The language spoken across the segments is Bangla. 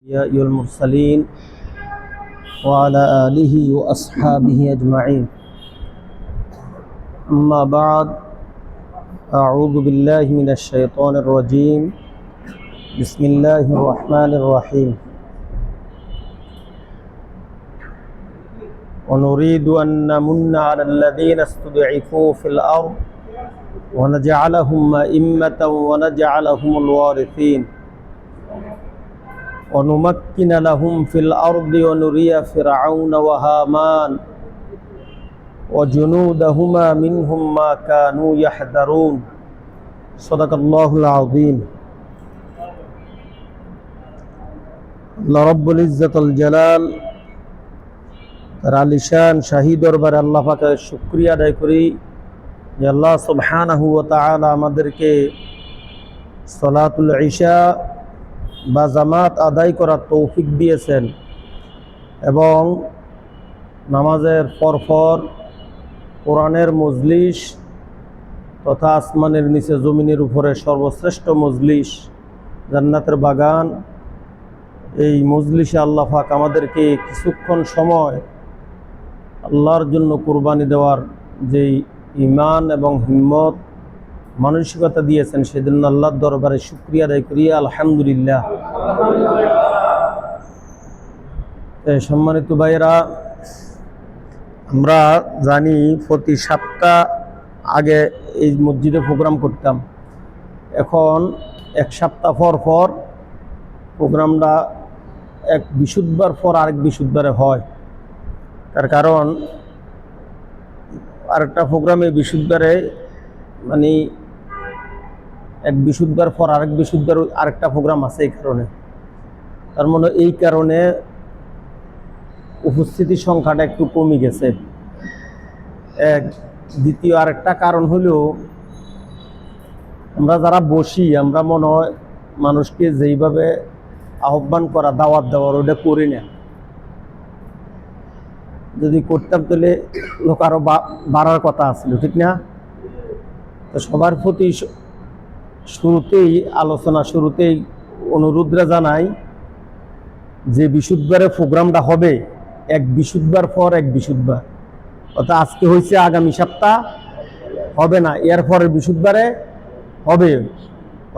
يا أيها المرسلين وعلى آله وأصحابه أجمعين. أما بعد، أعوذ بالله من الشيطان الرجيم. بسم الله الرحمن الرحيم. ونريد أن نمن على الذين استضعفوا في الأرض ونجعلهم أئمة ونجعلهم الوارثين ونمكن لهم في الأرض ونري فرعون وهامان وجنودهما منهم ما كانوا يحذرون. صدق الله العظيم. আল্লাহ রব্বুল ইজ্জতুল জালাল তার আলিশান শাহী দরবারে আল্লাহ পাকের শুকরিয়া আদায় করি যে আল্লাহ সুবহানাহু ওয়া তাআলা আমাদেরকে সালাতুল ইশা বা জামাত আদায় করার তৌফিক দিয়েছেন এবং নামাজের পরপর কোরআনের মজলিস তথা আসমানের নিচে জমিনের উপরে সর্বশ্রেষ্ঠ মজলিস জান্নাতের বাগান, এই মজলিসে আল্লাহ পাক আমাদেরকে কিছুক্ষণ সময় আল্লাহর জন্য কুরবানি দেওয়ার যেই ঈমান এবং হিম্মত মানসিকতা দিয়েছেন সেজন্য আল্লাহর দরবারে শুকরিয়া আদায় করি, আলহামদুলিল্লাহ। সম্মানিত ভাইয়েরা, আমরা জানি প্রতি সপ্তাহ আগে এই মসজিদে প্রোগ্রাম করতাম, এখন এক সপ্তাহ পর পর প্রোগ্রামটা এক বিশুদ্ধবার পর আরেক বিশুদ্ধবারে হয়। তার কারণ আরেকটা প্রোগ্রামে বিশুদ্ধবারে মানে এক বিশুদ্ধবার পর আরেক বিশুদ্ধবার আরেকটা প্রোগ্রাম আছে, এই কারণে তার মানে এই কারণে উপস্থিতির সংখ্যাটা একটু কমে গেছে। দ্বিতীয় আরেকটা কারণ হলো আমরা যারা বসি আমরা মনে হয় মানুষকে যেইভাবে আহ্বান করা দাওয়াত দেওয়ার ওটা করি না। যদি করতাম তাহলে লোক আরো বাড়ার কথা আসছিল, ঠিক না? তো সবার প্রতি শুরুতেই আলোচনা শুরুতেই অনুরোধরা জানাই যে বিশুদ্ধবারে প্রোগ্রামটা হবে এক বিশুদ্ধবার পর এক বিশুদ্ধবার, অর্থাৎ আজকে হয়েছে আগামী সপ্তাহ হবে না, এর পরের বিশুদ্ধবারে হবে,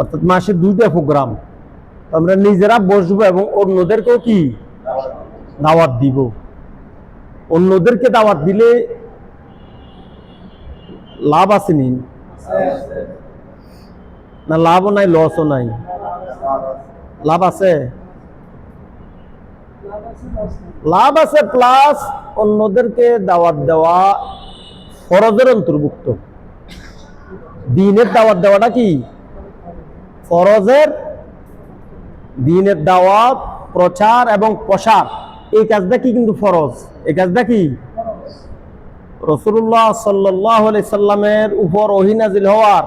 অর্থাৎ মাসে 2টা প্রোগ্রাম। আমরা নিজেরা বসবো এবং অন্যদেরকেও কি দাওয়াত দিব। অন্যদেরকে দাওয়াত দিলে লাভ আসেনি না? লাভও নাই, লসও নাই। লাভ আছে, লাভ আছে, প্লাস অন্যদেরকে দাওয়াত দেওয়া ফরজের অন্তর্ভুক্ত। দ্বীনের দাওয়াত দেওয়াটা কি ফরজের? দ্বীনের দাওয়াত প্রচার এবং প্রসার এই কাজটা কি কিন্তু ফরজ। এই কাজটা কি রাসূলুল্লাহ সাল্লাল্লাহু আলাইহি সাল্লামের উপর ওহী নাযিল হওয়ার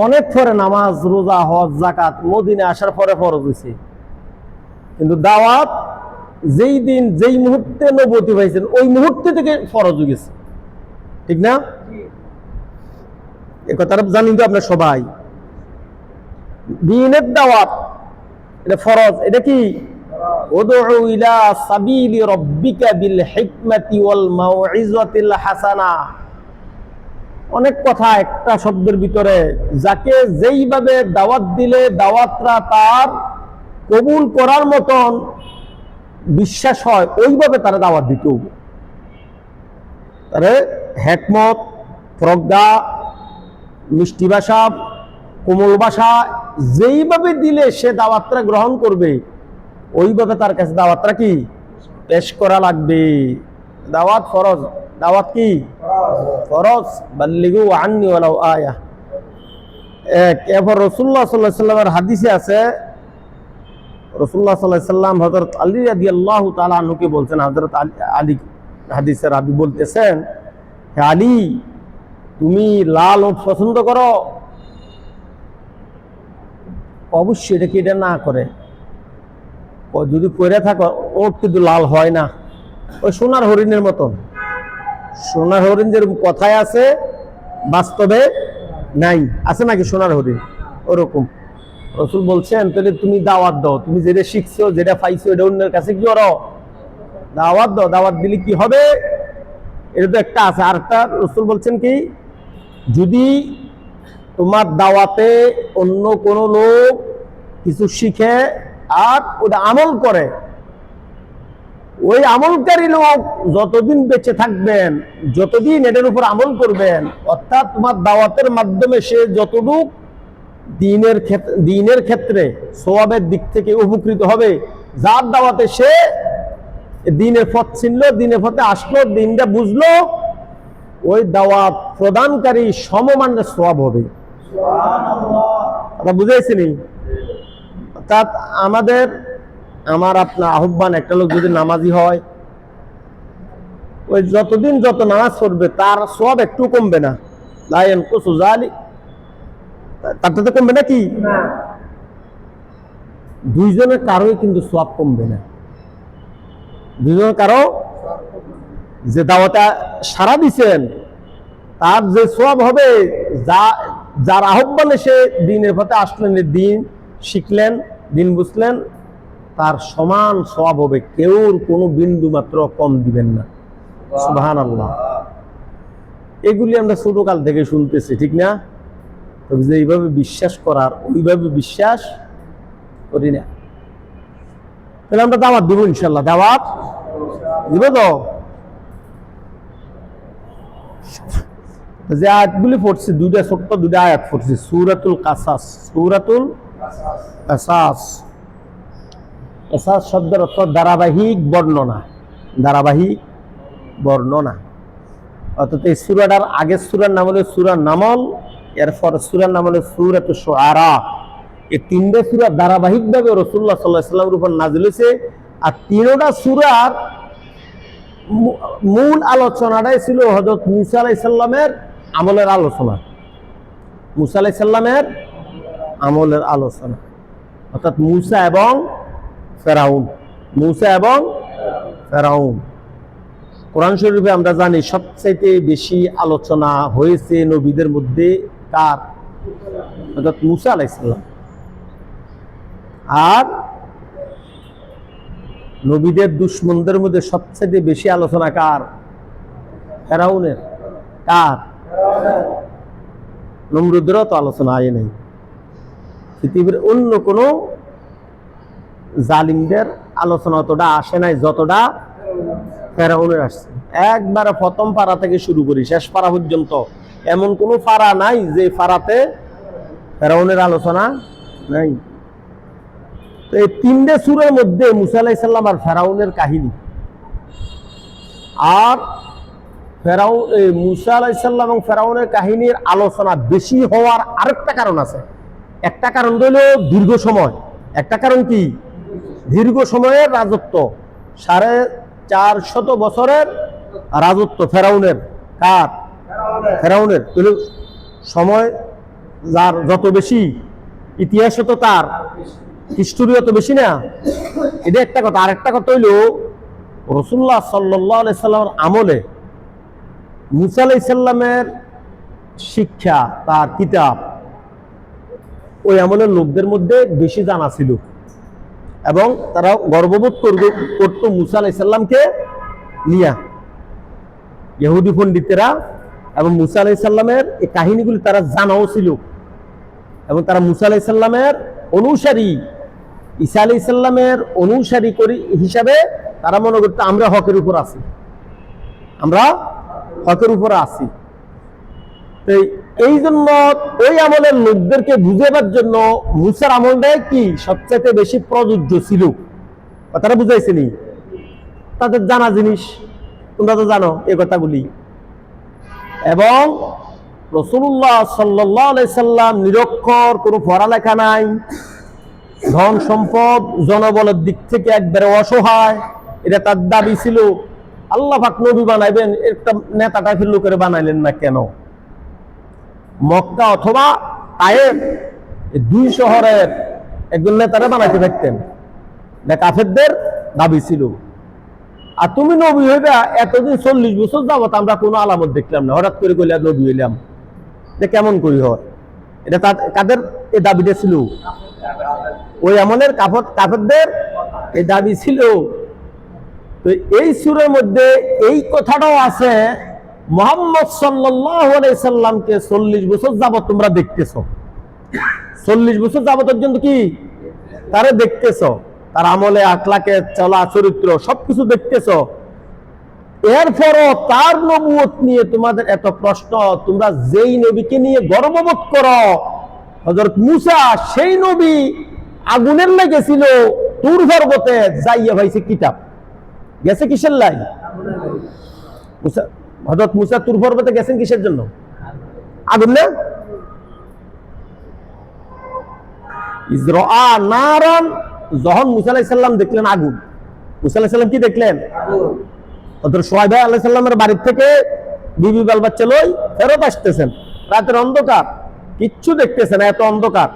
অনেক পরে নামাজ, রোজা, হজ, যাকাত মদিনা আসার পরে ফরজ হয়েছে, কিন্তু দাওয়াত যেই দিন যেই মুহূর্তে নবুয়ত পাইছেন ওই মুহূর্তে থেকে ফরজ হয়ে গেছে, ঠিক না? এই কথাটা জানেন তো আপনার সবাই। দ্বীনের দাওয়াত এটা ফরজ। এটা কি উদউ ইলা সাবিলি রাব্বিকা বিল হিকমাতি ওয়াল মাউইযাতিল হাসানা। অনেক কথা একটা শব্দের ভিতরে, যাকে যেইভাবে দাওয়াত দিলে দাওয়াতরা তার কবুল করার মতন বিশ্বাস হয় ওইভাবে তারা দাওয়াত দিতে হবে। তারে হিকমত, প্রজ্ঞা, মিষ্টি ভাষা, কোমল ভাষা যেইভাবে দিলে সে দাওয়াতটা গ্রহণ করবে ওইভাবে তার কাছে দাওয়াতটা কি পেশ করা লাগবে। দাওয়াত ফরজ। দাওয়াত কি ফরজ। বাল্লিগু আন্নি ওয়ালাউ আয়া। এরপর রাসূলুল্লাহ সাল্লাল্লাহু আলাইহি ওয়াসাল্লামের হাদিসে আছে, রাসূলুল্লাহ সাল্লাল্লাহু আলাইহি ওয়াসাল্লাম হযরত আলী রাদিয়াল্লাহু তাআলা আনহুকে বলছেন, হযরত আলী হাদিসের রাবী বলতেছেন, হে আলী, তুমি লাল ওট পছন্দ করো? অবশ্যই এটা কি এটা না করে, যদি পরে থাকো ওট কিন্তু লাল হয় না, ওই সোনার হরিণের মতন। সোনার হরিণ যেরকম কথায় আছে বাস্তবে নাই, আছে নাকি সোনার হরিণ? ওরকম রাসূল বলছেন তাহলে তুমি দাওয়াত দাও, তুমি যেটা শিখছো যেটা পাইছো এটা অন্যের কাছে কি করো, দাওয়াত দাও। দাওয়াত দিলে কি হবে, এটা তো একটা আছে। আর একটা রাসূল বলছেন কি, যদি তোমার দাওয়াতে অন্য কোনো লোক কিছু শিখে আর ওটা আমল করে, ওই আমলকারী লোক যতদিন বেঁচে থাকবেন, যতদিন এটার উপর আমল করবেন, অর্থাৎ তোমার দাওয়াতের মাধ্যমে সে যতটুকু দ্বীনের ক্ষেত্রে সওয়াবের দিক থেকে উপকৃত হবে, যার দাওয়াতে সে দ্বীনের পথ চিনলো, দ্বীনের পথে আসলো, দ্বীনটা বুঝলো, ওই দাওয়াত প্রদানকারী সমমানের সওয়াব হবে। কথা বুঝাইছিনি? অর্থাৎ আমার আপনার আহ্বান, একটা লোক যদি নামাজি হয়, ওই যতদিন যত নামাজ পড়বে তার সওয়াব একটু কমবে না, তারটাতে কমবে নাকি? দুইজনের কারোই কিন্তু সওয়াব কমবে না। দুইজনের কারো যে দাওয়াতে সারা দিছেন তার যে সওয়াব হবে, যার আহ্বানে সে দ্বীনের পথে আসলেন, দ্বীন শিখলেন, দ্বীন বুঝলেন, তার সমান সওয়াব হবে, কেউর কোনো বিন্দু মাত্র কম দিবেন না। সুবহানাল্লাহ। এগুলি আমরা ছোটকাল থেকে শুনতেছি, ঠিক না? তবে যে এইভাবে বিশ্বাস করার, ওইভাবে বিশ্বাস করি না। তাহলে আমরা দাওয়াত দিব, ইনশাল্লাহ দাওয়াত দিব। তো যে আয়াতগুলি পড়ছি, দুইটা ছোট্ট দুইটা আয়াত পড়ছি, সূরাতুল কাসাস। সূরাতুল কাসাস, কাসাস শব্দের অর্থ ধারাবাহিক বর্ণনা, ধারাবাহিক বর্ণনা। অর্থাৎ এই সূরাটার আগের সূরার নাম হলো সূরা নামল, এরপর সূরার নাম হলো সূরাতুশ শুআরা। এই তিনটা সূরা ধারাবাহিকভাবে রাসূলুল্লাহ সাল্লাল্লাহু আলাইহি ওয়াসাল্লামের উপর নাযিল হয়েছে। আর তিনটা সূরার মূল আলোচনাটাই ছিল হযরত মূসা আলাইহিস সালামের আমলের আলোচনা। মূসা আলাইহিস সালামের আমলের আলোচনা, অর্থাৎ মূসা এবং ফেরাউন। মূসা এবং ফেরাউন। কোরআন শরীফে আমরা জানি সবচাইতে বেশি আলোচনা হয়েছে নবীদের মধ্যে কার? অর্থাৎ মূসা আলাইহিস সালাম। আর নবীদের দুশমনদের মধ্যে সবচেয়ে বেশি আলোচনা কার? ফেরাউনের। কার? নমরুদেরও তো আলোচনা আয় নাই। পৃথিবীর অন্য কোনো জালিমদের আলোচনা অতটা আসে নাই যতটা ফেরাউনের আসছে। একবারে প্রথম পারা থেকে শুরু করি শেষ পারা পর্যন্ত এমন কোনো পারা নাই যে পারাতে ফেরাউনের আলোচনা নাই। তো এই তিনটে সূরার মধ্যে মূসা আলাইহিস সালাম আর ফেরাউনের কাহিনী, আর মূসা আলাইহিস সালাম এবং ফেরাউনের কাহিনীর আলোচনা বেশি হওয়ার আরেকটা কারণ আছে। একটা কারণ হল দীর্ঘ সময়। একটা কারণ কি? দীর্ঘ সময়ের রাজত্ব, 450 বছরের রাজত্ব ফেরাউনের। কার? ফেরাউনের। সময় যার যত বেশি, ইতিহাস তো তার হিস্টোরি অত বেশি না। এটা একটা কথা। আর একটা কথা হইল রাসূলুল্লাহ সাল্লাল্লাহু আলাইহি সাল্লামের আমলে মূসা আলাইহিস সালামের শিক্ষা, তার কিতাব ওই আমলের লোকদের মধ্যে বেশি জানা ছিল এবং তারা গর্ববোধ করতো মূসা আলাইহিস সালামকে নিয়ে। ইহুদি পণ্ডিতেরা এবং মূসা আলাইহিস সালামের এই কাহিনীগুলি তারা জানাও ছিল এবং তারা মূসা আলাইহিস সালামের অনুসারী, ঈসা আলাইহিস সালামের অনুসারী হিসাবে তারা মনে করতো আমরা হকের উপর আছি, আমরা হকের উপর আছি। এই জন্য ওই আমলের লোকদেরকে বুঝাবার জন্য মূসার আমলটাই কি সবচাইতে বেশি প্রযোজ্য ছিল। তারা বুঝাইছেনি, তাদের জানা জিনিস, তোমরা তো জানো এই কথাগুলি। এবং রাসূলুল্লাহ সাল্লাল্লাহু আলাইহি সাল্লাম নিরক্ষর, কোনো পড়ালেখা নাই, ধন সম্পদ জনবলের দিক থেকে একবারে অসহায়, এটা তার দাবি ছিল। আল্লাহ পাক নবী বানাইবেন, একটা নেতা টাইপের লোকের বানাইলেন না কেন? মক্কা অথবা তায়েফ, দুই শহরের একজন নেতারা বানাইতে পারতেন, কাফেরদের দাবি ছিল। আর তুমি নবী হইবা, এতদিন 40 বছর যাবত আমরা কোনো আলামত দেখলাম না, হঠাৎ করে কইলা নবী হইলাম, যে কেমন করি হয়? এটা কাদের এই দাবিটা ছিল? ওই আমলের কাফেরদের এই দাবি ছিল। তো এই সূরার মধ্যে এই কথাটাও আছে, মুহাম্মদ সাল্লাল্লাহু আলাইহি সাল্লামকে 40 বছর যাবত তোমরা দেখতেছো, 40 বছর যাবত পর্যন্ত কি তারে দেখতেছো, তার আমলে আখলাকে চলা চরিত্র সবকিছু দেখতেছো, এরপরও তার নবুয়ত নিয়ে তোমাদের এত প্রশ্ন। তোমরা যেই নবীকে নিয়ে গর্ববোধ করো, হযরত মূসা, সেই নবী আগুনের লেগেছিল তুর পর্বতে, যাইয়া ভাইছে কিতাব, গেছে কিসের লাই? হযরত মূসা তুর পর্বতে গেছেন কিসের জন্য? আগুন না? ইজরা নারান, যখন মূসা আলাইহিস সালাম দেখলেন আগুন, মূসা আলাইহিস সালাম কি দেখলেন? আগুন। হযরত শুআয়ব আলাইহিস সালামের বাড়ি থেকে বিবি বাল বাচ্চা লই ফেরত আসতেছেন, রাতের অন্ধকার, কিচ্ছু দেখতেছেন না, এত অন্ধকার।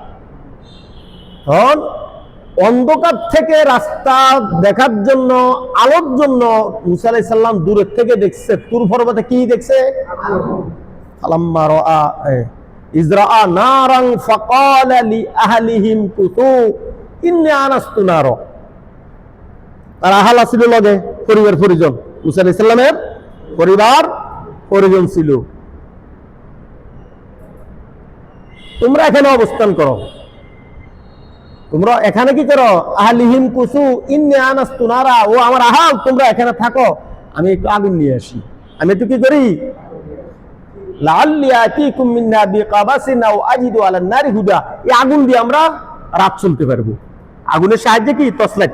তখন অন্ধকার থেকে রাস্তা দেখার জন্য, আলোর জন্য মূসা আলাইহিস সালাম দূরের থেকে দেখছে, তুর পর্বতে কি দেখছে? ফালাম্মা রাআ ইজরা নারান ফাকালা লিআহলিহিম কুতু ইন্নী আনাস্তু নার। তার আহল ছিল লগে, পরিবার পরিজন, মূসা আলাইহিস সালামের পরিবার পরিজন ছিল। তোমরা এখানে অবস্থান করো, তোমরা এখানে কি করো? আহলিহিম কুসু ইন্নী আনাস্তু নারা, ও আমার আহাল, তোমরা এখানে থাকো, আমি একটু আগুন নিয়ে আসি। আমি একটু কি করি? লাআল্লি আতিকুম মিন্হা বিকাবাসিন আও আজিদু আলান নারি হুদা। এই আগুন দিয়ে আমরা রাত চলতে পারবো। আগুনের সাহায্যে কি? টর্চলাইট,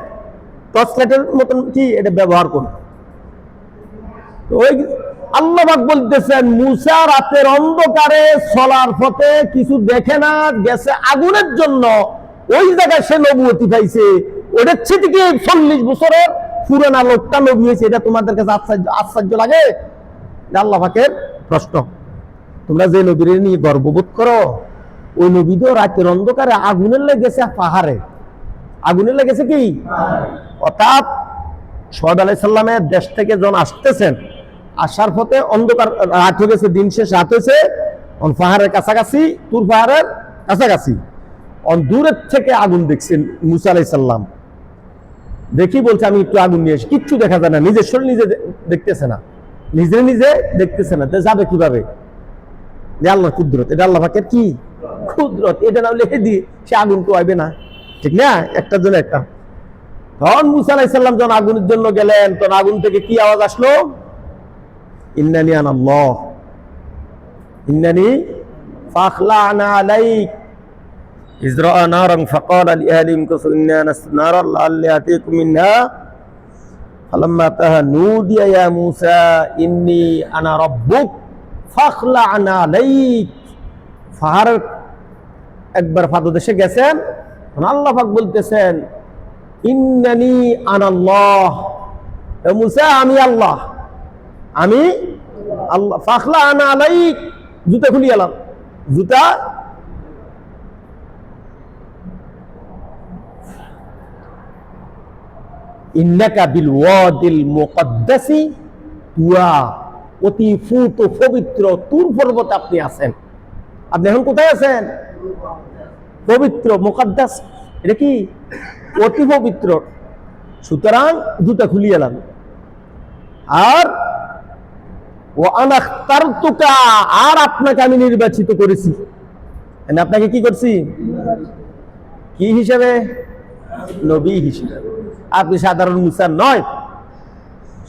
টর্চলাইটের মতন কি এটা ব্যবহার করো। ওই আল্লাহ পাক বলতেছেন, মূসা রাতের অন্ধকারে চলার পথে কিছু দেখে না, গেছে আগুনের জন্য, ওই জায়গায় সে নবুয়তি পাইছে। ওটার থেকে 40 বছরের পুরানা লোকটা নবী হয়েছে, এটা তোমাদের কাছে আশ্চর্য লাগে? আল্লাহ পাকের প্রশ্ন। তোমরা যে নবীর নিয়ে গর্ববোধ করো, ওই নবী তো রাতের অন্ধকারে আগুনের লেগেছে, পাহাড়ে আগুনের লেগেছে কি? অর্থাৎ শুআয়ব আলাইহিস সালামের দেশ থেকে যখন আসতেছেন, আসার পথে অন্ধকার, রাত হয়ে গেছে, দিন শেষ, রাত হয়েছে, পাহাড়ের কাছাকাছি, তুর পাহাড়ের কাছাকাছি, দূরের থেকে আগুন দেখছেন মূসা আলাইহিস সালাম। দেখি বলছে আমি একটু আগুন নিয়ে আসি, কিচ্ছু দেখা যায় না, নিজের শরীর নিজে দেখতেছে না, নিজে নিজে দেখতেছে না, যাবে কিভাবে? আল্লাহর কুদরত, এটা আল্লাহ পাকের কি কুদরত, এটা না হলে সে আগুন তো আইবে না, ঠিক না? একটার জন্য একটা। তখন মূসা আলাইহিস সালাম যখন আগুনের জন্য গেলেন, তখন আগুন থেকে কি আওয়াজ আসলো? ইন্নানি আনাল্লাহ ইন্নানি ফাখলা'না আলাইক ইজরা নারান ফাকালা লিআহলিহিম কুসু ইন্নী আনাস্তু নারান লাআল্লি আতিকুম মিনহা ফালাম্মা তাহা নুদিয়া ইয়া মূসা ইন্নী আনা রাব্বুক ফাখলা'না আলাইক। পাহাড়ের একবার পাদদেশে গেছেন, আল্লাহ পাক বলতেছেন ইন্নানি আনাল্লাহ, হে মূসা আমি আল্লাহ, আমি আল্লাহ। ফাখলা'না আলাইক, জুতা খুলি এলাম, জুতা ইন্নাকা বিল ওয়াদিল মুকদ্দাসি তুয়া, অতি ফুত পবিত্র তুর পর্বতে আপনি আছেন। আপনি এখন কোথায় আছেন? পবিত্র, মুকদ্দাস, এটা কি? অতি পবিত্র। সুতরাং জুতা খুলি এলাম। আর ও আনা ইখতারতুকা, আর আপনাকে আমি নির্বাচিত করেছি। আপনাকে কি করছি? কি হিসাবে? নবী হিসেবে। আপনি সাধারণ মূসা নয়,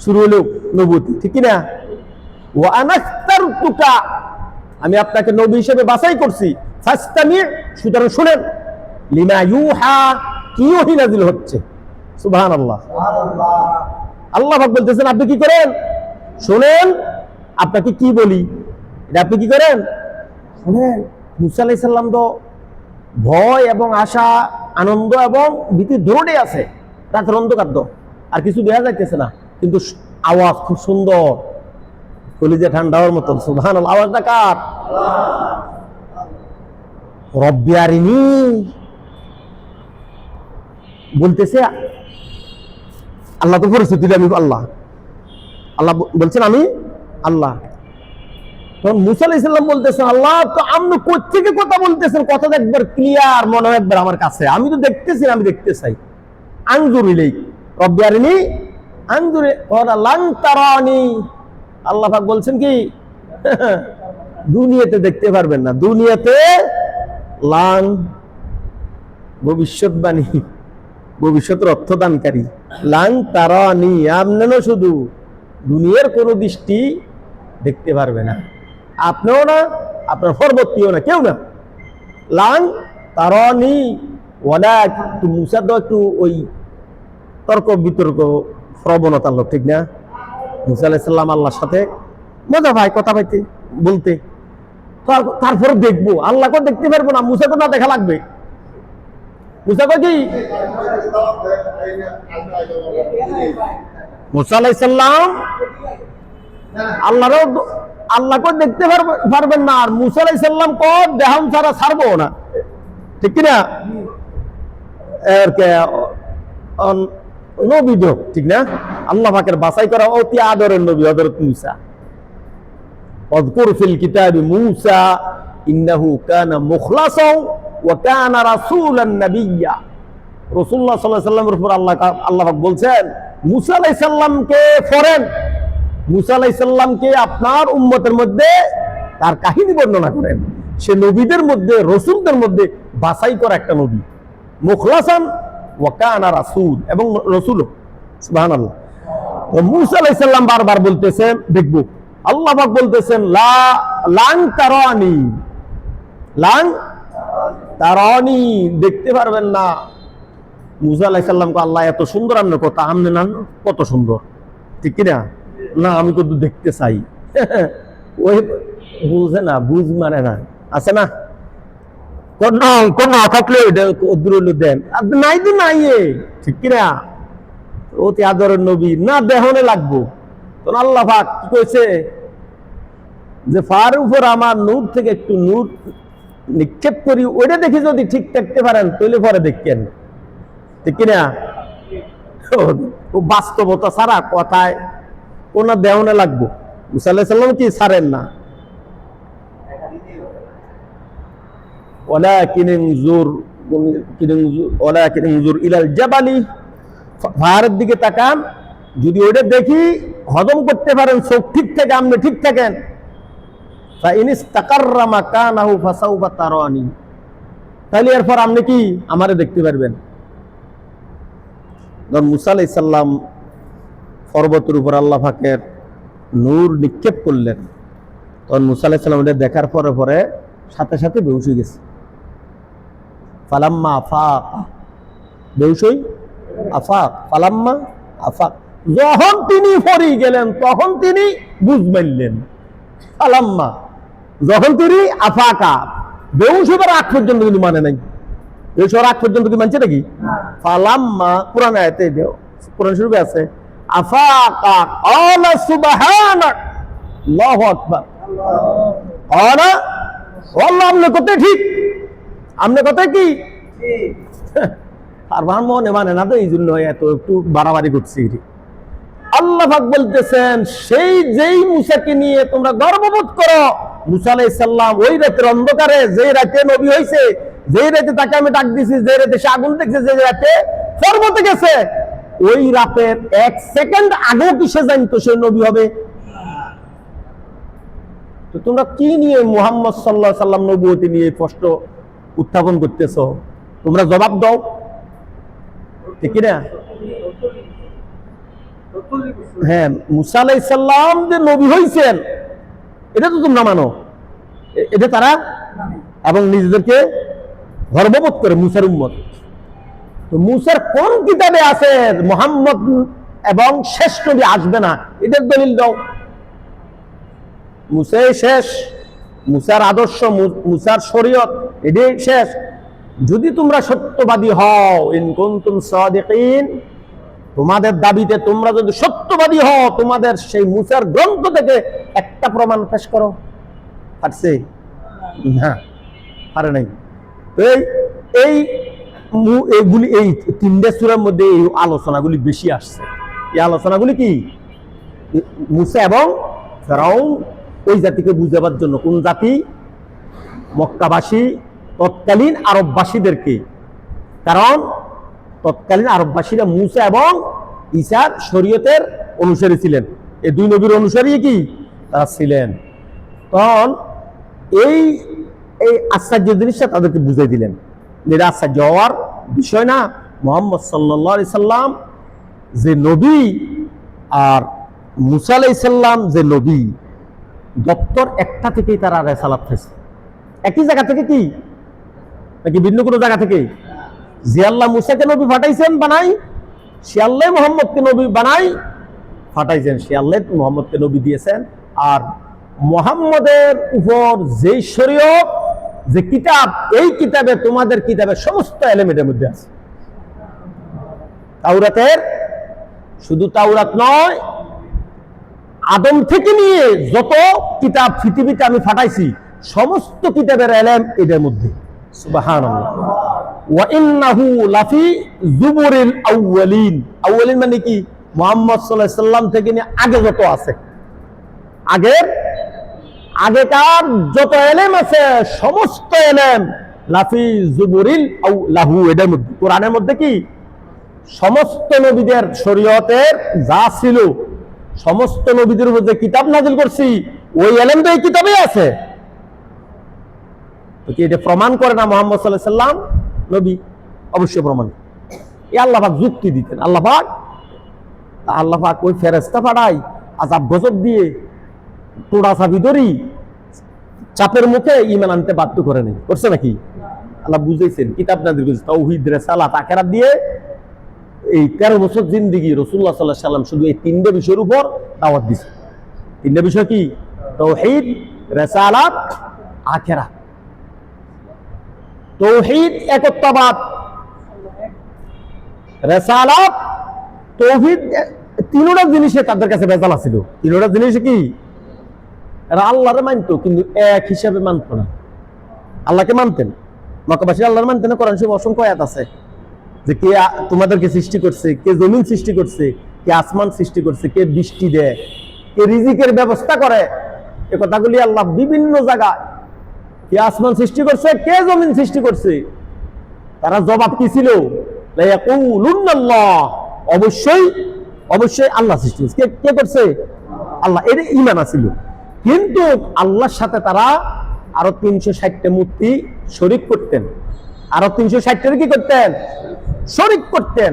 শুরু হলো নবুয়তি, ঠিক না? ও আনা ইখতারতুকা, আমি আপনাকে নবী হিসেবে বাছাই করছি। ফাসতামি, সুতরাং শুনেন, লিমা ইউহা, কি ওহী নাযিল হচ্ছে। সুবহানাল্লাহ, আল্লাহ পাক বলতেছেন আপনি কি করেন? শুনেন, আপনাকে কি বলি, এটা আপনি কি করেন? শুনেন। মূসা আলাইহিস সালাম তো ভয় এবং আশা, আনন্দ এবং ভীতি দৌড়ে আছে, রাতের অন্ধকার তো আর কিছু দেখা যাইতেছে না, কিন্তু আওয়াজ খুব সুন্দর, কলিজা ঠান্ডা হওয়ার মতন। সুবহানাল্লাহ, আওয়াজটা কার? রব্বি আরিনি, বলতেছে আল্লাহ তো পরিচিত, আমি আল্লাহ, আল্লাহ বলছেন আমি আল্লাহ। তখন মুসা আলাইহিস সালাম বলতেছেন, আল্লাহ তো আপনি কোত্থেকে কথা বলতেছেন, কথা একবার ক্লিয়ার মনে হয় একবার আমার কাছে, আমি তো দেখতেছি, আমি দেখতে চাই। আনজুর ইলাইক রব্বি আরিনি আনজুর ওয়া লান তারানি। আল্লাহ পাক বলছেন কি দুনিয়াতে দেখতে পারবেন না, দুনিয়াতে লান ভবিষ্যৎবাণী, ভবিষ্যতের অর্থদানকারী, লান তারানি আপনিও শুধু দুনিয়ার কোন দৃষ্টি দেখতে পারবে না, আপনিও না, আপনার পরবর্তীও না, কেউ না। লান তারানি ওয়ালা, মুসা তো একটু ওই তর্ক বিতর্ক প্রবণতার লোক, ঠিক না? মুসা আলাইহিস সালাম আল্লাহর সাথে মজা ভাই কথা পাইতে বলতে, তারপরে দেখবো, আল্লাহকে দেখতে পারবো না, মুসাকে না দেখা লাগবে। মুসাকে কি মুসা আলাইহিস সালাম আল্লাহকে দেখতে পারবেন না, আর মুসা আলাইহিস সালাম কো দেহাম ছাড়া ছাড়বো না, ঠিক কিনা? নবী তো ঠিক না, আল্লাহ পাকের বাছাই করা অতি আদরের নবী হযরত মুসা। ওয়াযকুর ফিল কিতাবি মুসা ইন্নাহু কানা মুখলাসাও ওয়া কানা রাসূলান নাবিয়্যা। রাসূলুল্লাহ সাল্লাল্লাহু আলাইহি ওয়াসাল্লামের উপর আল্লাহ পাক বলছেন, মুসা আলাইহিস সালামকে ফরেন, মুসা আলাইহিস সালামকে আপনার উম্মতের মধ্যে তার কাহিনী বর্ণনা করেন, সে নবীদের মধ্যে, রাসূলদের মধ্যে বাছাই করা একটা নবী, মুখলাসান ওয়া কানা রাসূল, এবং রাসূল। সুবহানাল্লাহ। মুসা আলাইহিস সালাম বারবার বলতেছেন দেখব, আল্লাহ পাক বলতেছেন লান তারানি, লান তারানি দেখতে পারবেন না। মুসা আলাইহিস সালামকে আল্লাহ এত সুন্দর আমনে কথা, আমনে না কত সুন্দর, ঠিক কি না? না আমি তো দেখতে চাই ওই বুঝে না, বুঝ মানে না, আছে না কোন থাকলে দেন নাই তো নাই, ঠিক কিনা? অতি আদরের নবী না দেহনে লাগবো। তখন আল্লাহ পাক কি কইছে যে ফার উপর আমার নূর থেকে একটু নূর নিক্ষেপ করি, ওইটা দেখে যদি ঠিক থাকতে পারেন তাহলে পরে দেখেন, ঠিক কিনা? বাস্তবতা ছাড়া কথায় কোন দেহনে লাগবো। মুসা আলাইহিস সালাম কি ছাড়েন না, ওয়ালাকিন ইনজুর ইলাল জাবালি, পাহাড়ের দিকে তাকান, যদি ওইটা দেখি হজম করতে পারেন, চোখ ঠিক থাকে, আপনি ঠিক থাকেন, ফাইন ইসতাকাররা মাকানাহু ফাসাউফা তারানি, তাহলে এরপর আপনি কি আমারে দেখতে পারবেন। মুসা আলাইহিস সালাম পর্বতের উপর আল্লাহ পাকের নূর নিক্ষেপ করলেন, তখন মুসা আলাইহিস সালাম এটা দেখার পরে পরে সাথে সাথে বেহুশ হয়ে গেছে। ফালাম্মা আফাক, বেহুশ হই আফাক, ফালাম্মা আফাক, যখন তিনি পড়ে গেলেন তখন তিনি বুঝ মারলেন। ফালাম্মা, যখন তিনি আফাকা, বেহুশ হবার আগ পর্যন্ত কিন্তু মানে নাই, বেহুশ হওয়ার আগ পর্যন্ত কি মানছে নাকি? ফালাম্মা কোরআন আয়াতে, কোরআন শরীফে আছে, আফাকা ক্বালা সুবহানাক, আল্লাহু আকবার, ক্বালা আল্লাহ আপনি কথা ঠিক, আপনি কথা কি আর মনে মানে না, তো এই জন্য এত একটু বাড়াবাড়ি করছি। আল্লাহ পাক বলতেছেন, সেই যেই মুসাকে নিয়ে তোমরা গর্ববোধ করো, মুসা আলাইহিস সালাম ওই রাতের অন্ধকারে, যে রাতে নবী হয়েছে, যে রাতে তাকে আমি ডাক দিছি, যে রাতে সে আগুন দেখছে, যে রাতে পর্বতে গেছে, ওই রাতের 1 সেকেন্ড আগেও কি সে জানতো সে নবী হবে? তো তোমরা কি নিয়ে মুহাম্মদ সাল্লাল্লাহু আলাইহি সাল্লাম নবুয়তি নিয়ে প্রশ্ন উত্থাপন করতেছ? তোমরা জবাব দাও, ঠিক না? হ্যাঁ, মুসা আলাইহিস সালাম যে নবী হয়েছেন এটা তো তোমরা মানো, এটা তারা এবং নিজেদেরকে গর্ববোধ করে মুসার উম্মত। তো মুসার কোন কিতাবে আছে মুহাম্মদ এবং শেষ নবী আসবে না? এটার দলিল দাও। মুসাই শেষ, মুসার আদর্শ, মুসার শরীয়ত এটাই শেষ। যদি তোমরা সত্যবাদী হও, ইন কুনতুম সাদিকিন, তোমাদের দাবিতে তোমরা যদি সত্যবাদী হও, তোমাদের সেই মুসার গ্রন্থ থেকে একটা প্রমাণ পেশ করো। পারছে না, পারে নাই। এইগুলি এই 3টে সূরার মধ্যে এই আলোচনাগুলি বেশি আসছে। এই আলোচনাগুলি কি? মুসা এবং ফেরাউন ওই জাতিকে বুঝাবার জন্য। কোন জাতি? মক্কাবাসী, তৎকালীন আরববাসীদেরকে। কারণ তৎকালীন আরববাসীরা মুসা এবং ঈসার শরীয়তের অনুসারী ছিলেন, এই দুই নবীর অনুসারী কি তারা ছিলেন। তখন এই এই আশ্চর্য জিনিসটা তাদেরকে বুঝাই দিলেন। এটা আশ্চর্য হওয়ার বিষয় না। মুহাম্মদ সাল্লাল্লাহু আলাইহি সাল্লাম যে নবী আর মুসা আলাইহিস সালাম যে নবী, দপ্তর একটা থেকেই তারা রেসালাত হয়েছে। একই জায়গা থেকে কি নাকি ভিন্ন কোনো জায়গা থেকে? যে আল্লাহ মুসাকে নবী পাঠাইছেন বানাই, সে আল্লাহ মুহাম্মদকে নবী বানাই পাঠাইছেন, সে আল্লাহ মুহাম্মদকে নবী দিয়েছেন। আর মুহাম্মদের উপর যে শরীয়ত, যে কিতাব, এই কিতাবে তোমাদের কিতাবের সমস্ত এলিমেন্টের মধ্যে আছে। তাওরাতের শুধু তাওরাত নয়, আদম থেকে নিয়ে যত কিতাব পৃথিবীতে আমি পাঠাইছি সমস্ত কিতাবের এলেম এদের মধ্যে। সুবহানাল্লাহ। ওয়া ইন্নাহু লাফি যুবুরিল আউয়ালিন। আউয়ালিন মানে কি? মুহাম্মদ সাল্লাল্লাহু আলাইহি সাল্লাম থেকে নিয়ে আগে যত আছে, আগেকার যত এলেম আছে সমস্ত এলেম লাফি যুবুরিল আউ লাহু, এদের মধ্যে। কোরআনের মধ্যে কি সমস্ত নবীদের শরীয়তের যা ছিল, সমস্ত নবীদের উপর যে কিতাব নাযিল করছি, ওই এলেম তো এই কিতাবেই আছে। তো কি এটা প্রমাণ করে না মুহাম্মদ সাল্লাল্লাহু আলাইহি সাল্লাম নবী? অবশ্যই প্রমাণ। এই আল্লাহ পাক যুক্তি দিতেন। আল্লাহ পাক ওই ফেরেশতা পাঠাই আযাব গজব দিয়ে তোড়া চাবি ধরি চাপের মুখে ঈমান আনতে বাধ্য করে নেই, করছে নাকি? আল্লাহ বুঝাইছেন, কিতাব নাযিল করেছেন, তাওহীদ, রিসালাত, আখিরাত দিয়ে। এই 13 বছর জিন্দেগি রাসূলুল্লাহ সাল্লাল্লাহু আলাইহি সাল্লাম শুধু এই তিনটে বিষয়ের উপর দাওয়াত দিয়েছে। তিনটে বিষয় কি? তাওহীদ, রিসালাত, আখিরাত। তাওহীদ একত্ববাদ, রিসালাত, তাওহীদ, তিনটা জিনিসে তাদের কাছে ভেজাল ছিল। তিনটা জিনিস কি? এরা আল্লাহরে মানতো কিন্তু এক হিসাবে মানত না। আল্লাহকে মানতেন, মক্কাবাসী আল্লাহর মানতেন না। কোরআন শরীফে অসংখ্য আয়াত আছে যে কে তোমাদেরকে সৃষ্টি করছে, কে জমিন সৃষ্টি করছে, কে আসমান সৃষ্টি করছে, কে বৃষ্টি দেয়, কে রিজিকের ব্যবস্থা করে। এই কথাগুলি আল্লাহ বিভিন্ন জায়গায়, কে আসমান সৃষ্টি করছে, কে জমিন সৃষ্টি করছে। তারা জবাব কি ছিল? অবশ্যই অবশ্যই আল্লাহ সৃষ্টি করছে। কে করছে? আল্লাহ। এর ঈমান ছিল। কিন্তু আল্লাহর সাথে তারা আরো 360টা মূর্তি শরীক করতেন। আরো 360টার কি করতেন? শরীক করতেন।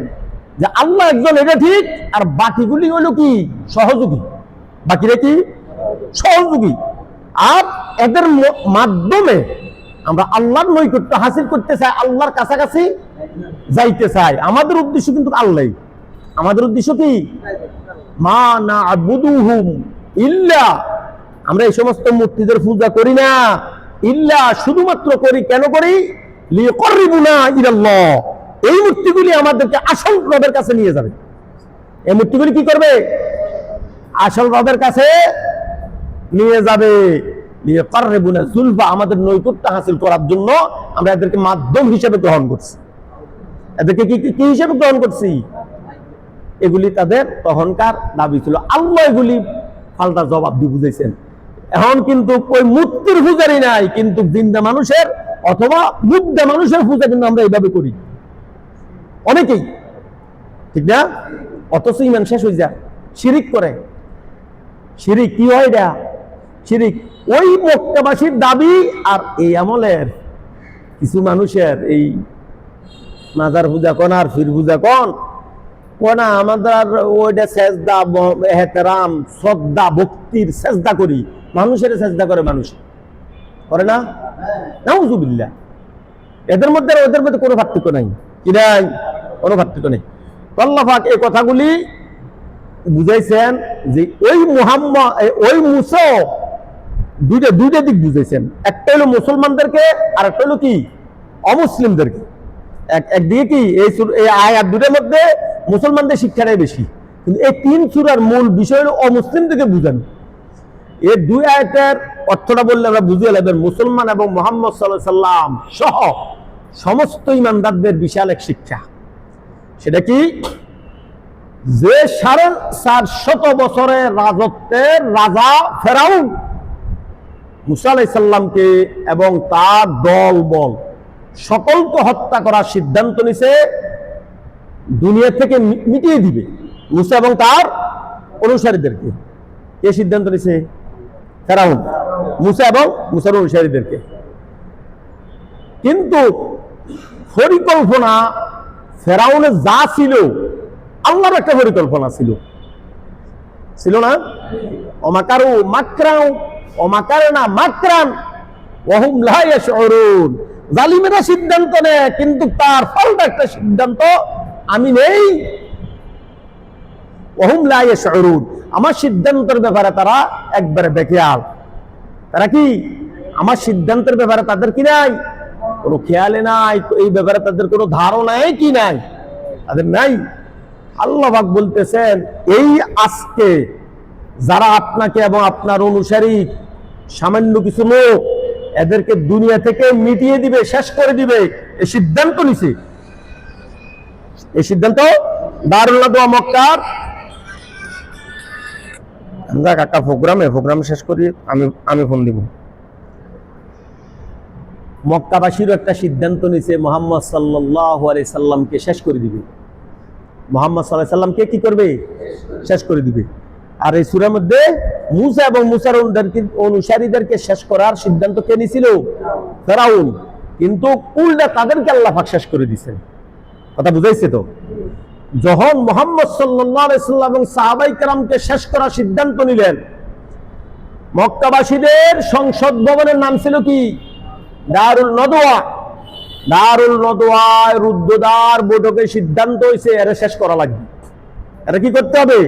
যে আল্লাহ একজন, এটা ঠিক, আর বাকিগুলি হলো কি? সহযোগী। বাকিরা কি? সহযোগী। আর এদের মাধ্যমে আমরা আল্লাহর নৈকট্য হাসিল করতে চাই, আল্লাহর কাছাকাছি যাইতে চাই। আমাদের উদ্দেশ্য কিন্তু আল্লাহ। আমাদের উদ্দেশ্য কি? মা না'বুদুহুম ইল্লা, আমরা এই সমস্ত মূর্তিদের পূজা করি না, ইল্লা শুধুমাত্র করি। কেন করি? লিয়াকুররিবুনা ইলাল্লাহ। এই মূর্তিগুলি আমাদেরকে আসল রবের কাছে নিয়ে যাবে। এই মূর্তিগুলি কি করবে? আসল রবের কাছে নিয়ে যাবে। লিয়াকুররিবুনা যুলফা, আমাদের নৈকট্য হাসিল করার জন্য আমরা এদেরকে মাধ্যম হিসেবে গ্রহণ করছি। এদেরকে কি হিসেবে গ্রহণ করছি? এগুলি তাদের তখনকার দাবি ছিল। আল্লাহ এগুলি পাল্টা জবাব দিয়ে বুঝাইছেন। এখন কিন্তু ওই মূর্তির পূজারি নাই, কিন্তু জিন্দা মানুষের অথবা মুর্দা মানুষের পূজা কিন্তু আমরা এইভাবে করি অনেকেই, ঠিক না? অথচ ঈমান শেষ হয়ে যায়, শিরিক করে। শিরিক কি হয়? এটা শিরিক। ওই মক্কাবাসীর দাবি আর এই আমলের কিছু মানুষের এই মাজার পূজা কোন আর ফির পূজা কোন আমাদের ওইটা সেজদা, এহতেরাম, শ্রদ্ধা, ভক্তির সেজদা করি। মানুষের সেজদা করে, মানুষ করে না? নাউযুবিল্লাহ। এদের মধ্যে ওদের মধ্যে কোনো পার্থক্য নাই। কি নাই? কোনো পার্থক্য নেই। আল্লাহ পাক এই কথাগুলি বুঝাইছেন যে ওই মুহাম্মদ, ওই মুসা দুইটা দিক বুঝাইছেন। একটা হলো মুসলমানদেরকে, আর একটা হলো কি? অমুসলিমদেরকে। একদিকে কি এই আয়াত দুটোর মধ্যে মুসলমানদের শিক্ষাটাই বেশি, কিন্তু এই 3 সূরার মূল বিষয় হলো অমুসলিমদেরকে বুঝানো। এই 2 আয়াতের অর্থটা বললে আমরা বুঝিয়ে নেবেন। মুসলমান এবং মুহাম্মদ সাল্লাল্লাহু আলাইহি সাল্লাম সহ সমস্ত ইমানদারদের বিশাল এক শিক্ষা। সেটা কি? যে 450 বছরের রাজত্বের রাজা ফেরাউন, মুসা আলাইহিস সালামকে এবং তার দল বল সকলকে হত্যা করার সিদ্ধান্ত নিছে, দুনিয়া থেকে মিটিয়ে দিবে মুসা এবং তার অনুসারীদেরকে। কে সিদ্ধান্ত নিছে? ফেরাউন। মুসা এবং মুসার অনুসারীদেরকে। কিন্তু পরিকল্পনা ফেরাউনের যা ছিল, আল্লাহর একটা পরিকল্পনা ছিল, ছিল না? ওমাকারু মাকরাও ওমাকারনা মাকরান ওয়াহুম লা ইয়াশউরুন। জালিমেরা সিদ্ধান্ত নেয়, কিন্তু তার পাল্টা একটা সিদ্ধান্ত আমি নেই। ওয়াহুম লা ইয়াশউরুন, আমার সিদ্ধান্তের ব্যাপারে তারা একবারে বেখেয়াল। তারা কি? আমার সিদ্ধান্তের ব্যাপারে তাদের কি নাই? কোনো খেয়ালে নাই, এই ব্যাপারে তাদের কোনো ধারণাই কি নাই, তাদের নাই। আল্লাহ পাক বলতেছেন, এই আজকে যারা আপনাকে এবং আপনার অনুসারী সামান্য কিছু লোক এদেরকে দুনিয়া থেকে মিটিয়ে দিবে, শেষ করে দিবে, এই সিদ্ধান্ত নিছে। এই সিদ্ধান্ত দারুল নাদওয়া মক্কার একটা প্রোগ্রাম শেষ করি, আমি ফোন দিব। মক্কাবাসীরও একটা সিদ্ধান্ত নিছে, মুহাম্মদ সাল্লাল্লাহু আলাইহি সাল্লামকে শেষ করে দিবে। মুহাম্মদ সাল্লাল্লাহু আলাইহি সাল্লামকে কি করবে? শেষ করে দিবে। আর এই সূরার মধ্যে মুসা এবং মুসার অনুসারীদেরকে শেষ করার সিদ্ধান্ত কে নিছিল? ফেরাউন। কিন্তু উল্টা তাদেরকে আল্লাহ পাক শেষ করে দিয়েছেন। কথা বুঝাইছে তো? যখন মুহাম্মদ সাল্লাল্লাহু আলাইহি সাল্লাম এবং সাহাবায়ে কেরামকে শেষ করার সিদ্ধান্ত নিলেন, মক্কাবাসীদের সংসদ ভবনের নাম ছিল কি? দারুল নদওয়া। দারুল নদওয়ায় রুদ্ধদ্বার বৈঠকে সিদ্ধান্ত হয়েছে এরা শেষ করা লাগবে। এটা কি করতে হবে?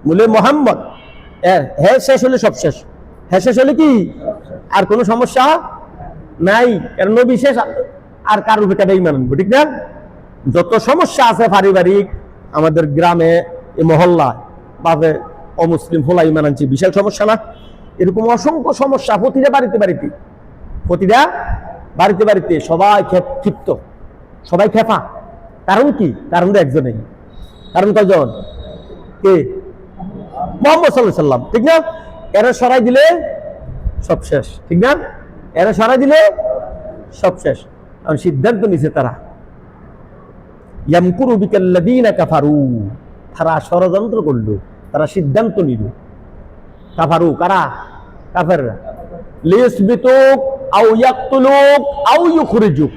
মূলে মোহাম্মদ, হ্যাঁ শেষ হলে সব শেষ। হ্যাঁ শেষ হলে কি আর কোনো সমস্যা নাই, কারণ নবী শেষ, আর কারোর বেকারই মানব, ঠিক না? যত সমস্যা আছে পারিবারিক, আমাদের গ্রামে এই মহল্লা বাপে অমুসলিম ফোলা ইমান আনছি, বিশাল সমস্যা না? এরকম অসংখ্য সমস্যা প্রতিটা বাড়িতে সবাই ক্ষিপ্ত, সবাই খেপা। কারণ কি? কারণ একজনেই। কারণ কয়জন? কে? মুহাম্মদ সাল্লাল্লাহু আলাইহি সাল্লাম, ঠিক না? এরা সরাই দিলে সব শেষ, ঠিক না? এরা সরাই দিলে সব শেষ। কারণ সিদ্ধান্ত নিছে তারা, ইয়ামকুরু বিকাল্লাযীনা কাফারু, তারা ষড়যন্ত্র করলো, তারা সিদ্ধান্ত নিল। কাফারু কারা? কাফেররা। লিয়াসবিতুক আও ইয়াকতুলুক আও ইউখরিজুক,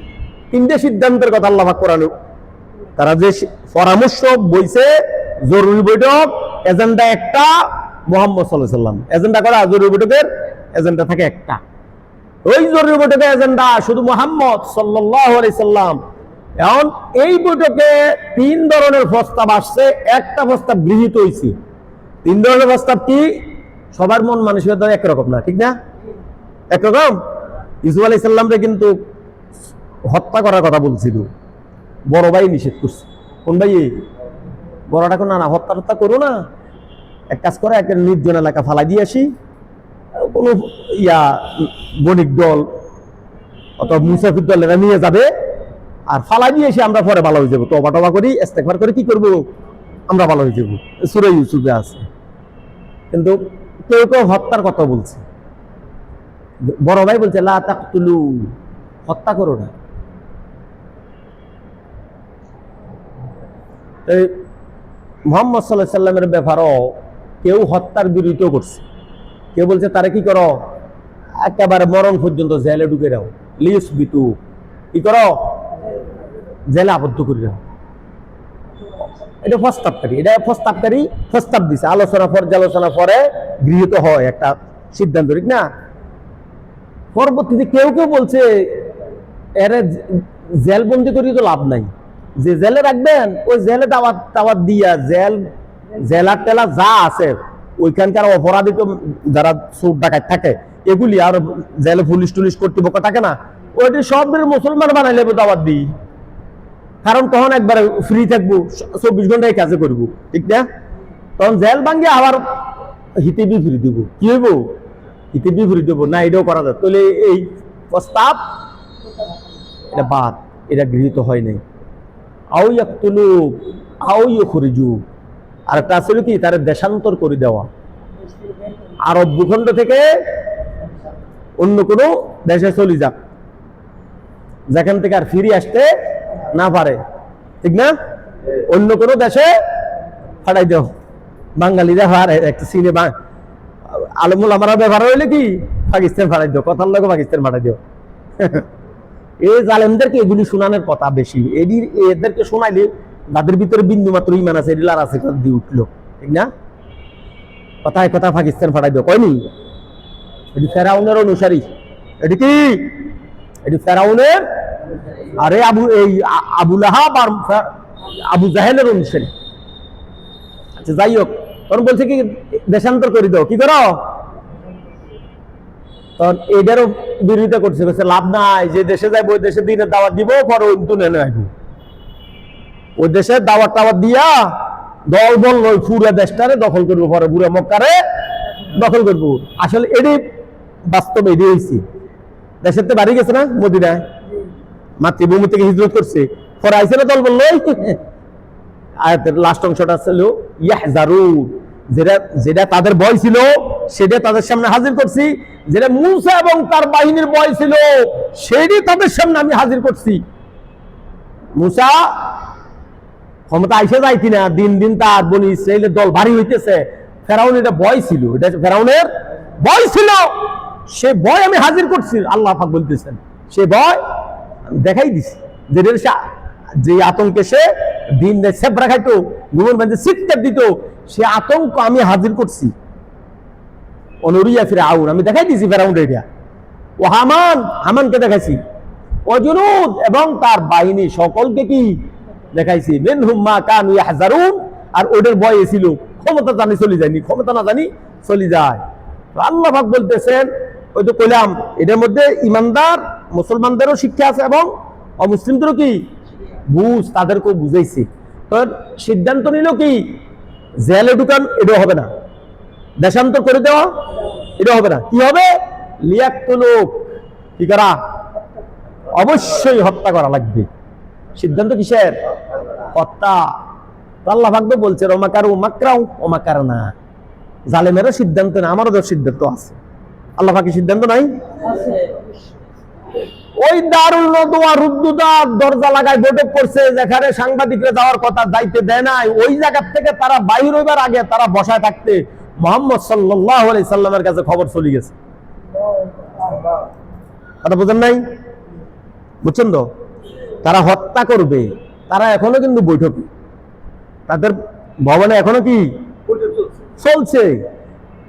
তিনটে সিদ্ধান্তের কথা আল্লাহ পাক কোরআনে। তারা যে পরামর্শ বইছে, জরুরি বৈঠক, এজেন্ডা একটা, মুহাম্মদ সাল্লাল্লাহু আলাইহি সাল্লাম এজেন্ডা করা, জরুরি বৈঠকের এজেন্ডা থাকে একটা। ওই জরুরি বৈঠকের এজেন্ডা শুধু মুহাম্মদ সাল্লাল্লাহু আলাইহি সাল্লাম। এখন এই বৈঠকে 3 ধরনের প্রস্তাব আসছে, একটা প্রস্তাব গৃহীত হয়েছে। 3 ধরনের প্রস্তাব কি? সবার মন মানসিকতা একরকম না, ঠিক না? একরকম। ইউসুফ আলাইহিস সালামকে কিন্তু হত্যা করার কথা বলছিল, বড় ভাই নিষেধ করছে। কোন ভাই? বড়টা কোন? না, হত্যা করো না, এক কাজ করে একটা নির্জন এলাকা ফালাই দিয়ে আসি, কোনো বণিক দল অথবা মুসাফির দল এরা নিয়ে যাবে, আর ফালাই দিয়ে এসে আমরা পরে ভালো হয়ে যাবো, তওবা টবা করি, ইস্তেগফার করে কি করবো, আমরা ভালো হয়ে যাবো। সূরা ইউসুফে আছে। কিন্তু কেউ কেউ হত্যার কথা বলছে। বড় ভাই বলছে লা তাকতুলু, হত্যা করো না। মুহাম্মদ সাল্লাল্লাহু আলাইহি সাল্লামের ব্যাপারও কেউ হত্যার বিরোধিতা করছে। কেউ বলছে তারা কি করো, একেবারে মরণ পর্যন্ত জেলে ঢুকে দাও, লিয়াসবিতু, কি করো, জেলে আবদ্ধ করে দাও। এটা প্রস্তাব দিছে, আলোচনা পর্যালোচনা পরে গৃহীত হয় একটা সিদ্ধান্ত, ঠিক না? পরবর্তীতে কেউ কেউ বলছে এরা জেলবন্দি করি তো লাভ নাই, যে জেলে রাখবেন ওই জেলে দাওয়াত দিয়া জেলার টেলা যা আছে ওইখানকার অপরাধী তো যারা চোর ডাকাত থাকে এগুলি, আর জেলে পুলিশ টুলিশ কর্তৃপক্ষ থাকে না, ওইটি সব মুসলমান বানাইলে দাওয়াত দিই। কারণ তখন একবার ফ্রি থাকবো, 24 ঘন্টায় কাজে করবো, ঠিক না? তখন জেল ভাঙ্গে আবার হিতে বিফ্রি দিব, কি হইব? হিতে বিফ্রি দেবো না, এটাও করা যায়। তাহলে এই প্রস্তাব এটা বাদ, এটা গৃহীত হয় নাই। আও ইয়াকতুলুক আও ইউখরিজুক, আর একটা ছিল কি, তার দেশান্তর করে দেওয়া। আরব ভূখণ্ড থেকে অন্য কোনো দেশে চলে যাক, যেখান থেকে আর ফিরে আসতে না পারে, ঠিক না? অন্য কোনো দেশে ফাটাই দাও। বাঙালিরা একটা সিনে আলমুল আমার ব্যবহার হইলে কি পাকিস্তান ফাটাই দাও, কথার লোক পাকিস্তান ফাটাই দাও। এই জালেমদেরকে এগুলি শোনানোর কথা বেশি, এদেরকে শোনাইলে তাদের ভিতরে বিন্দু মাত্র ইমান আছে, এগুলো আর আছে দিয়ে উঠলো, ঠিক না? কথায় কথা পাকিস্তান ফাটাই দাও কয়নি? এটি ফেরাউনের অনুসারী, এটি কি? এটি ফেরাউনের, আরে আবু লাহাব আর আবু জাহেলের অনুসারী। আচ্ছা যাই হোক, তখন বলছে কি দেশান্তর করে দাও, কি করো? তখন এটারও বিরোধিতা করছে, লাভ নাই, যে দেশে যাইব ওই দেশে দিনের দাওয়াত দিব, পরে ওই নেনে আসবো, ওই দেশের দাওয়াত টাওয়াত দিয়া দল বল নয় পুরো দেশটারে দখল করবো, পরে পুরো মক্কারে দখল করবো। আসলে এটি বাস্তবে এটি হয়েছে। দেশের তো বাড়ি গেছে না মদিনায়, মাতৃভূমি থেকে হিজরত করছে, পরে আইসে না দল বল নয়। আয়াতের লাস্ট অংশটা ছিল ইয়াহজারুন, যেটা তাদের ভয় ছিল সেটা তাদের সামনে হাজির করছি, যেটা মূসা এবং তার বাহিনীর ভয় ছিল সেটি তাদের সামনে আমি হাজির করছি। মূসা ক্ষমতা আইসে যায় কিনা, দিন দিন তার বনি ইসরাইলের দল ভারী হইতেছে, ফেরাউন এটা ভয় ছিল, এটা ফেরাউনের ভয় ছিল, সে ভয় আমি হাজির করছি। আল্লাহ পাক বলতেছেন সে ভয় দেখাই দিছি, যে আতঙ্কে সে দিন সেবরা খাইতো, ঘুমের মধ্যে সিটটা দিত, সে আতঙ্ক আমি হাজির করছি। অনুরিয়া ফিরাউন, আমি দেখাই দিছি ফেরাউন এটা। ও হামানকে দেখাইছি, অজনুদ এবং তার বাহিনী সকলকে কি দেখাইছি। মিনহুম মা কানু ইয়াহজারুন, আর ওদের ভয় ছিল ক্ষমতা জানি চলে যায়নি, ক্ষমতা না জানি চলে যায়। আল্লাহ পাক বলতেছেন, ওই তো কইলাম এটার মধ্যে ইমানদার মুসলমানদেরও শিক্ষা আছে এবং অমুসলিমদেরও কি বুঝ, তাদেরকেও বুঝাইছে। তো সিদ্ধান্ত নিল কি জেলে ঢুকান, এটাও হবে না, দেশান্তর করে দেওয়া এটা হবে না, কি হবে? লিয়াকতুলুক, কি করা? অবশ্যই হত্যা করা লাগবে। সিদ্ধান্ত কিসের? হত্যা। আল্লাহ পাক বলছে ওমাকারু মাকরাউ ওমাকারনা, জালেমেরও সিদ্ধান্ত না, আমারও তো সিদ্ধান্ত আছে। আল্লাহ পাকের সিদ্ধান্ত নাই? ওই দারুল নদওয়া রুদ্দুদার দরজা লাগায় বৈঠক করছে, যেখানে সাংবাদিকরা যাওয়ার কথা যাইতে দেয় নাই, ওই জায়গা থেকে তারা বাইর হইবার আগে তারা বসায় থাকতে মুহাম্মদ সাল্লাল্লাহু আলাইহি সাল্লামের কাছে খবর চলে গেছে। কথা বুঝেন নাই? বুঝছেন তো? তারা হত্যা করবে, তারা এখনো কিন্তু বৈঠকে, তাদের ভবনে এখনো কি চলছে,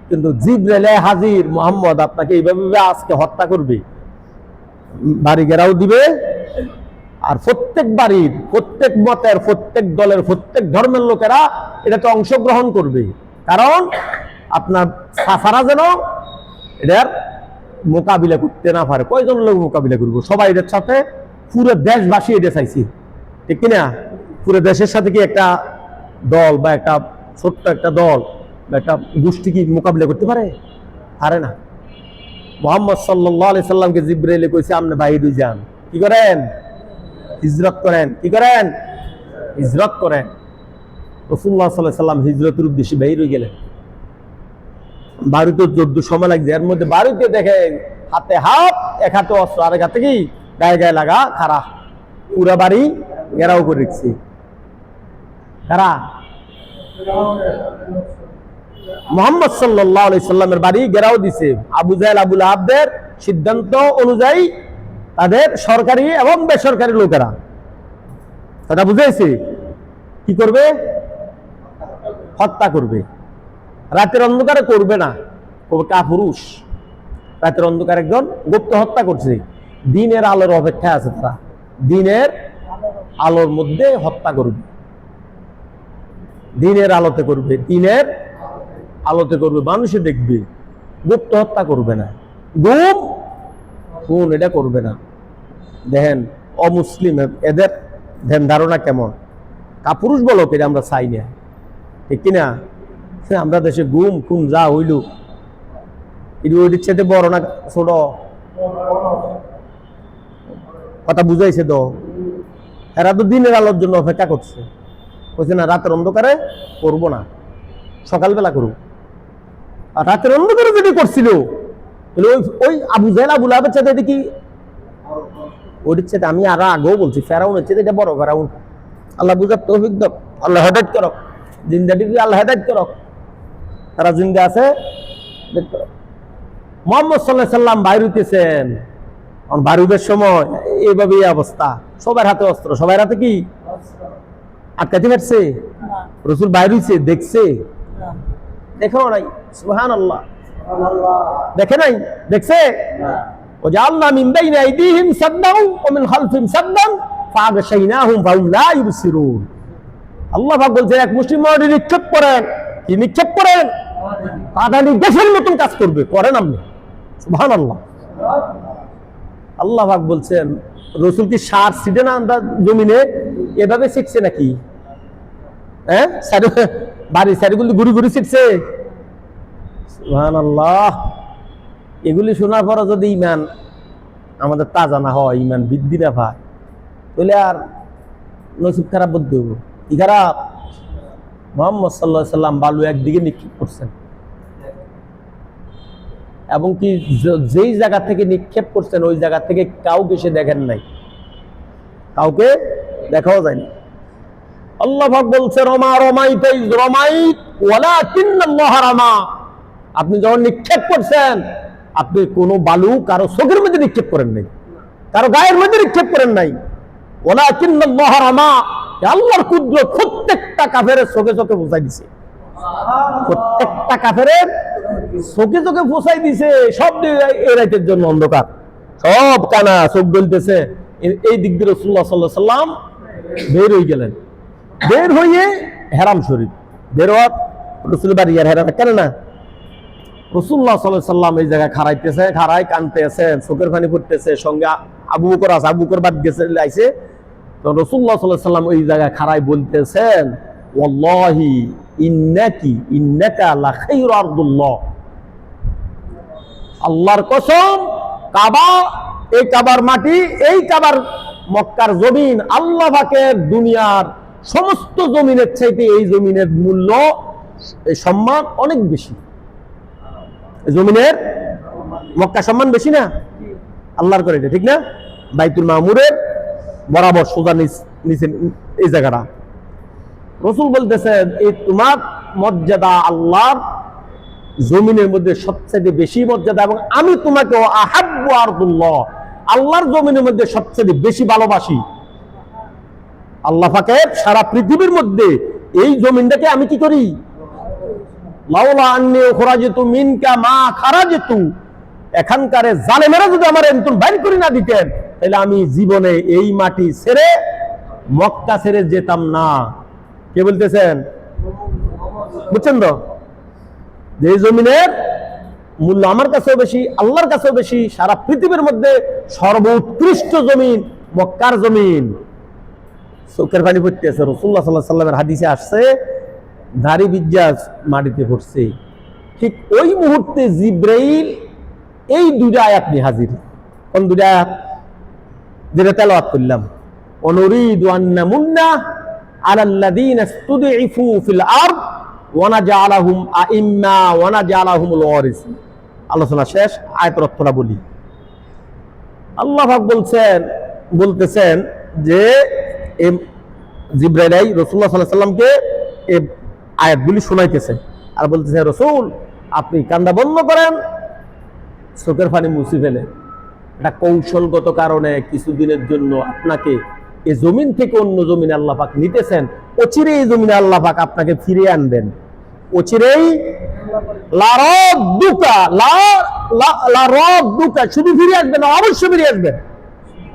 কিন্তু জিবরাইল হাজির, মুহাম্মদ আপনাকে এইভাবে আজকে হত্যা করবে, বাড়ি ঘেরাও দিবে, আর প্রত্যেক বাড়ির প্রত্যেক মতের প্রত্যেক দলের প্রত্যেক ধর্মের লোকেরা এটাতে অংশগ্রহণ করবে, কারণ আপনার সাফারা যেন এটার মোকাবিলা করতে না পারে। কয়জন লোক মোকাবিলা করবো? সবাই এটার সাথে, পুরো দেশবাসী এটা চাইছে, ঠিক কিনা? পুরো দেশের সাথে কি একটা দল বা একটা ছোট্ট একটা দল বা একটা গোষ্ঠী কি মোকাবিলা করতে পারে? পারে না। মুহাম্মদ সাল্লাল্লাহু আলাইহি সাল্লামকে জিবরাইলে কইছে আপনি বাইরে যান, কি করেন? হিজরত করেন। কি করেন? হিজরত করেন। রাসূলুল্লাহ সাল্লাল্লাহু আলাইহি সাল্লাম হিজরতের উদ্দেশ্যে বাইরে গেলেন। বাড়িতে যদ্দূর সময় লাগছে, এর মধ্যে বাড়িতে দেখে হাতে হাত, এক হাতে অস্ত্র, আরেক হাতে কি গায়ে গায়ে লাগা খাড়া, পুরা বাড়ি ঘেরাও করে রেখেছে। কারা? মুহাম্মদ সাল্লাল্লাহু আলাইহি সাল্লামের বাড়ি ঘেরাও দিছে আবু জাহেল আবু লাহাবদের সিদ্ধান্ত অনুযায়ী, তাদের সরকারি এবং বেসরকারি লোকেরা। কথা বুঝাইছে? কি করবে? হত্যা করবে। রাতের অন্ধকারে করবে না, কাপুরুষ রাতের অন্ধকার একজন গুপ্ত হত্যা করছে, দিনের আলোর অপেক্ষায় আছে, তারা দিনের আলোর মধ্যে হত্যা করবে, দিনের আলোতে করবে, দিনের আলোতে করবে, মানুষে দেখবে, গুপ্ত হত্যা করবে না, গুম খুন এটা করবে না। দেখেন অমুসলিম এদের ধ্যান ধারণা কেমন, কাপুরুষ বলো এটা আমরা চাই না, ঠিক কিনা? আমরা দেশে গুম খুন যা হইল, ওইটির সাথে বড় না ছোট? কথা বুঝাইছে তো? এরা তো দিনের আলোর জন্য অপেক্ষা করছে, বলছে না রাতের অন্ধকারে করবো না, সকালবেলা করবো। আর রাতের অন্ধকারে যেটি করছিল ওই আবু জাহেল আবু লাহাবের চাইতে এটা কি ওইটার চাইতে আমি আরো আগেও বলছি ফেরাউনের চাইতে এটা বড় ফেরাউন। আল্লাহ বুঝার তৌফিক দাও, আল্লাহ হেদায়েত করো, জিন্দাটি আল্লাহ হেদায়েত করো, তারা জিন্দা আছে মুহাম্মদ সাল্লাল্লাহু আলাইহি সাল্লাম বাইর হইতেছেন, বারুদের সময় এইভাবে অবস্থা, সবার হাতে অস্ত্র, সবার হাতে কি আটকাতে পারছে? রাসূল বাইর হইছে দেখছে? দেখো নাই? সুবহানাল্লাহ, দেখে নাই? দেখছে? ওয়াজআলনা মিন বাইনি আইদিহিম সাদ্দান ওয়া মিন খালফিহিম সাদ্দান ফাআগশাইনাহুম ফাহুম লা ইবসিরুন। আল্লাহ পাক বলছে এক মুসলিম মহিলা নিক্ষেপ করেন, কি নিক্ষেপ করেন? কাঁদানি দেশের মতন কাজ করবে, করেন আপনি। সুবহানাল্লাহ। আল্লাহ পাক বলছেন রাসূল কি সার ছিটে না আমরা জমিনে এভাবে শিখছে নাকি? হ্যাঁ, বাড়ি সারিগুলি ঘুরি ঘুরি শিখছে। সুবহানাল্লাহ। এগুলি শোনার পর যদি ঈমান আমাদের তাজা না হয়, ঈমান বৃদ্ধি না পায়, তাহলে আর নসিব খারাপ বলতে হবে। কি খারাপ? মুহাম্মদ সাল্লাল্লাহু আলাইহি সাল্লাম বালু একদিকে নিক্ষেপ করছেন এবং কি যেই জায়গা থেকে নিক্ষেপ করছেন ওই জায়গা থেকে কাউকে সে দেখেন নাই, কাউকে দেখাও যায়নি। আল্লাহ পাক বলছে রমা রমাইতা ইয রমাইত ওয়ালাকিন্নাল্লাহ রামা। আপনি যখন নিক্ষেপ করছেন আপনি কোনো বালু কারো চোখের মধ্যে নিক্ষেপ করেন নাই, কারো গায়ের মধ্যে নিক্ষেপ করেন নাই। ওয়ালাকিন্নাল্লাহ রামা, আল্লাহর কুদরত প্রত্যেকটা কাফেরের চোখে চোখে পৌঁছাই দিছে, প্রত্যেকটা কাফেরের চোখে চোখে পৌঁছাই দিছে। সব এই রাতের জন্য অন্ধকার, সব কানা, চোখ জ্বলতেছে। এই দিক দিয়ে রাসূলুল্লাহ সাল্লাল্লাহু আলাইহি সাল্লাম বের হয়ে গেলেন। বের হয়ে হেরাম শরীফ বের হওয়ার রাসূল বাড়ি আর হেরাম কেন না? রাসূলুল্লাহ সাল্লাল্লাহু আলাইহি সাল্লাম এই জায়গায় খাড়াইতেছে, খাড়াই কানতেছেন, চোখের পানি পড়তেছে, সঙ্গে আবু বকর আছে, আবু বকর বাদ গেছে আইছে। তো রাসূলুল্লাহ সাল্লাল্লাহু আলাইহি সাল্লাম ওই জায়গায় খাড়াই বলতেছেন ওয়াল্লাহি ইন্নাকা লাখাইরু আরদুল্লাহ। আল্লাহর কসম, কাবা, এই কাবার মাটি, এই কাবার মক্কার জমিন আল্লাহ পাকের দুনিয়ার সমস্ত জমিনের চাইতে এই জমিনের মূল্য, এই সম্মান অনেক বেশি। জমিনের মক্কা সম্মান বেশি না? আল্লাহর করে এটা ঠিক না? বাইতুল মামুরের বরাবর সোজা নিচে এই জায়গাটা। রাসূল বলতেছেন এই তোমার মর্যাদা আল্লাহর জমিনের মধ্যে সবচেয়ে বেশি মর্যাদা, এবং আমি তোমাকে আহাব্বু আরদুল্লাহ, আল্লাহর জমিনের মধ্যে সবচেয়ে বেশি ভালোবাসি। আল্লাহ পাকের সারা পৃথিবীর মধ্যে এই জমিনটাকে আমি কি করি? লাউলা আন্নী খুরাজিতু মিনকা মা খারাজিতু, এখানকার জালেমেরা যদি আমার এন্তন বাইর করে না দিতেন তাহলে আমি জীবনে এই মাটি ছেড়ে মক্কা ছেড়ে যেতাম না। কে বলতেছেন? বুঝছেন তো? যে জমিনের মূল্য আমার কাছেও বেশি, আল্লাহর কাছেও বেশি, সারা পৃথিবীর মধ্যে সর্বোৎকৃষ্ট জমিন মক্কার জমিন। চোখের পানি পড়তেছে। রাসূলুল্লাহ সাল্লাল্লাহু আলাইহি সাল্লামের হাদিসে আসছে দাড়ি বিজ্জাজ মাটিতে পড়ছে। ঠিক ওই মুহূর্তে জিবরাইল এই দুইটা আয়াত নিয়ে হাজির। কোন দুইটা আয়াত? যেটা তেলাওয়াত করলাম, অনুরিদু আন নামুন্না আলাল্লাযীনা ইসতুদঈফু ফিল আরদ ওয়া নাজআলাহুম আইম্মা ওয়া নাজআলাহুমুল ওয়ারিসিন। আলোচনা শেষ, আয়াতের অর্থটা বলি। আল্লাহ পাক বলতেছেন যে জিবরাইল রাসূলুল্লাহ সাল্লাল্লাহু আলাইহি সাল্লামকে এই আয়াতগুলি শোনাইতেছে আর বলতেছে রাসূল আপনি কান্না বন্ধ করেন, চোখের পানি মুছে ফেলে। এটা কৌশলগত কারণে কিছুদিনের জন্য আপনাকে এই জমিন থেকে অন্য জমিনে আল্লাহ পাক নিতেছেন, অচিরে এই জমিনে আল্লাহ পাক আপনাকে ফিরিয়ে আনবেন। অচিরেই লারাদ্দুকা, শুধু ফিরে আসবেন না, অবশ্যই ফিরে আসবেন।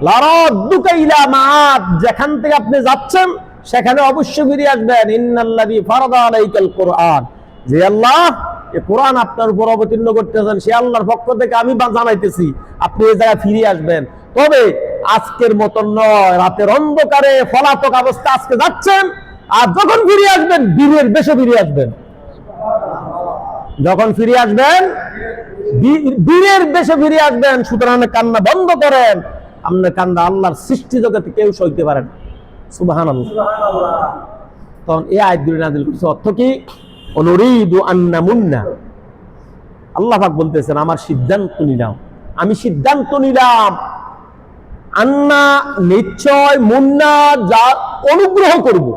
লারাদ্দুকা ইলা মাআদ, যেখান থেকে আপনি যাচ্ছেন সেখানে অবশ্যই ফিরে আসবেন। ইন্নাল্লাযী ফারাদা আলাইকাল কুরআন, যে আল্লাহ এই কোরআন আপনার উপর অবতীর্ণ করতেছেন সে আল্লাহর পক্ষ থেকে আমি জানাইতেছি আপনি এই জায়গায় ফিরে আসবেন। তবে আজকের মতন নয়, রাতের অন্ধকারে পলাতক অবস্থা আজকে যাচ্ছেন, আর যখন ফিরে আসবেন বীরের বেশে ফিরে আসবেন। যখন ফিরে আসবেন বীরের বেশে ফিরে আসবেন। সুতরাং কান্না বন্ধ করেন, আপনার কান্না আল্লাহর সৃষ্টি জগতে কেউ সইতে পারেন। সুবহানাল্লাহ। তখন এই আয়াতগুলি নাযিল করেছে। অর্থ কি? অনুরিদু আন নামুন্না, আল্লাহ পাক বলতেছেন আমার সিদ্ধান্ত নিলাম, আমি সিদ্ধান্ত নিলাম আন্না নিশ্চয় মুন্না যা অনুগ্রহ করব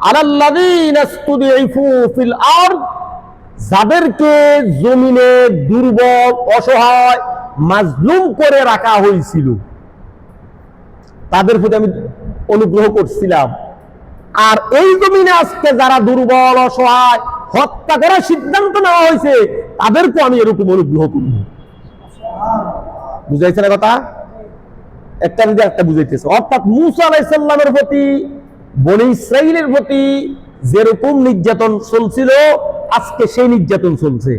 আলাল্লাযীনা ইসতুদঈফু ফিল আরদ, যাদেরকে জমিনে দুর্বল অসহায় মাজলুম করে রাখা হয়েছিল তাদের প্রতি আমি অনুগ্রহ করছিলাম। আর এই জমিনে আজকে যারা দুর্বল অসহায় হত্যা করার সিদ্ধান্ত নেওয়া হয়েছে তাদেরকে আমি এরকম অনুগ্রহ করব। বুঝাইছে না কথা? একটা যদি একটা বুঝাইতেছে, অর্থাৎ মূসা আলাইহিস সালামের প্রতি বনী ইসরাইলের প্রতি যেরকম নির্যাতন চলছিল আজকে সেই নির্যাতন চলছে।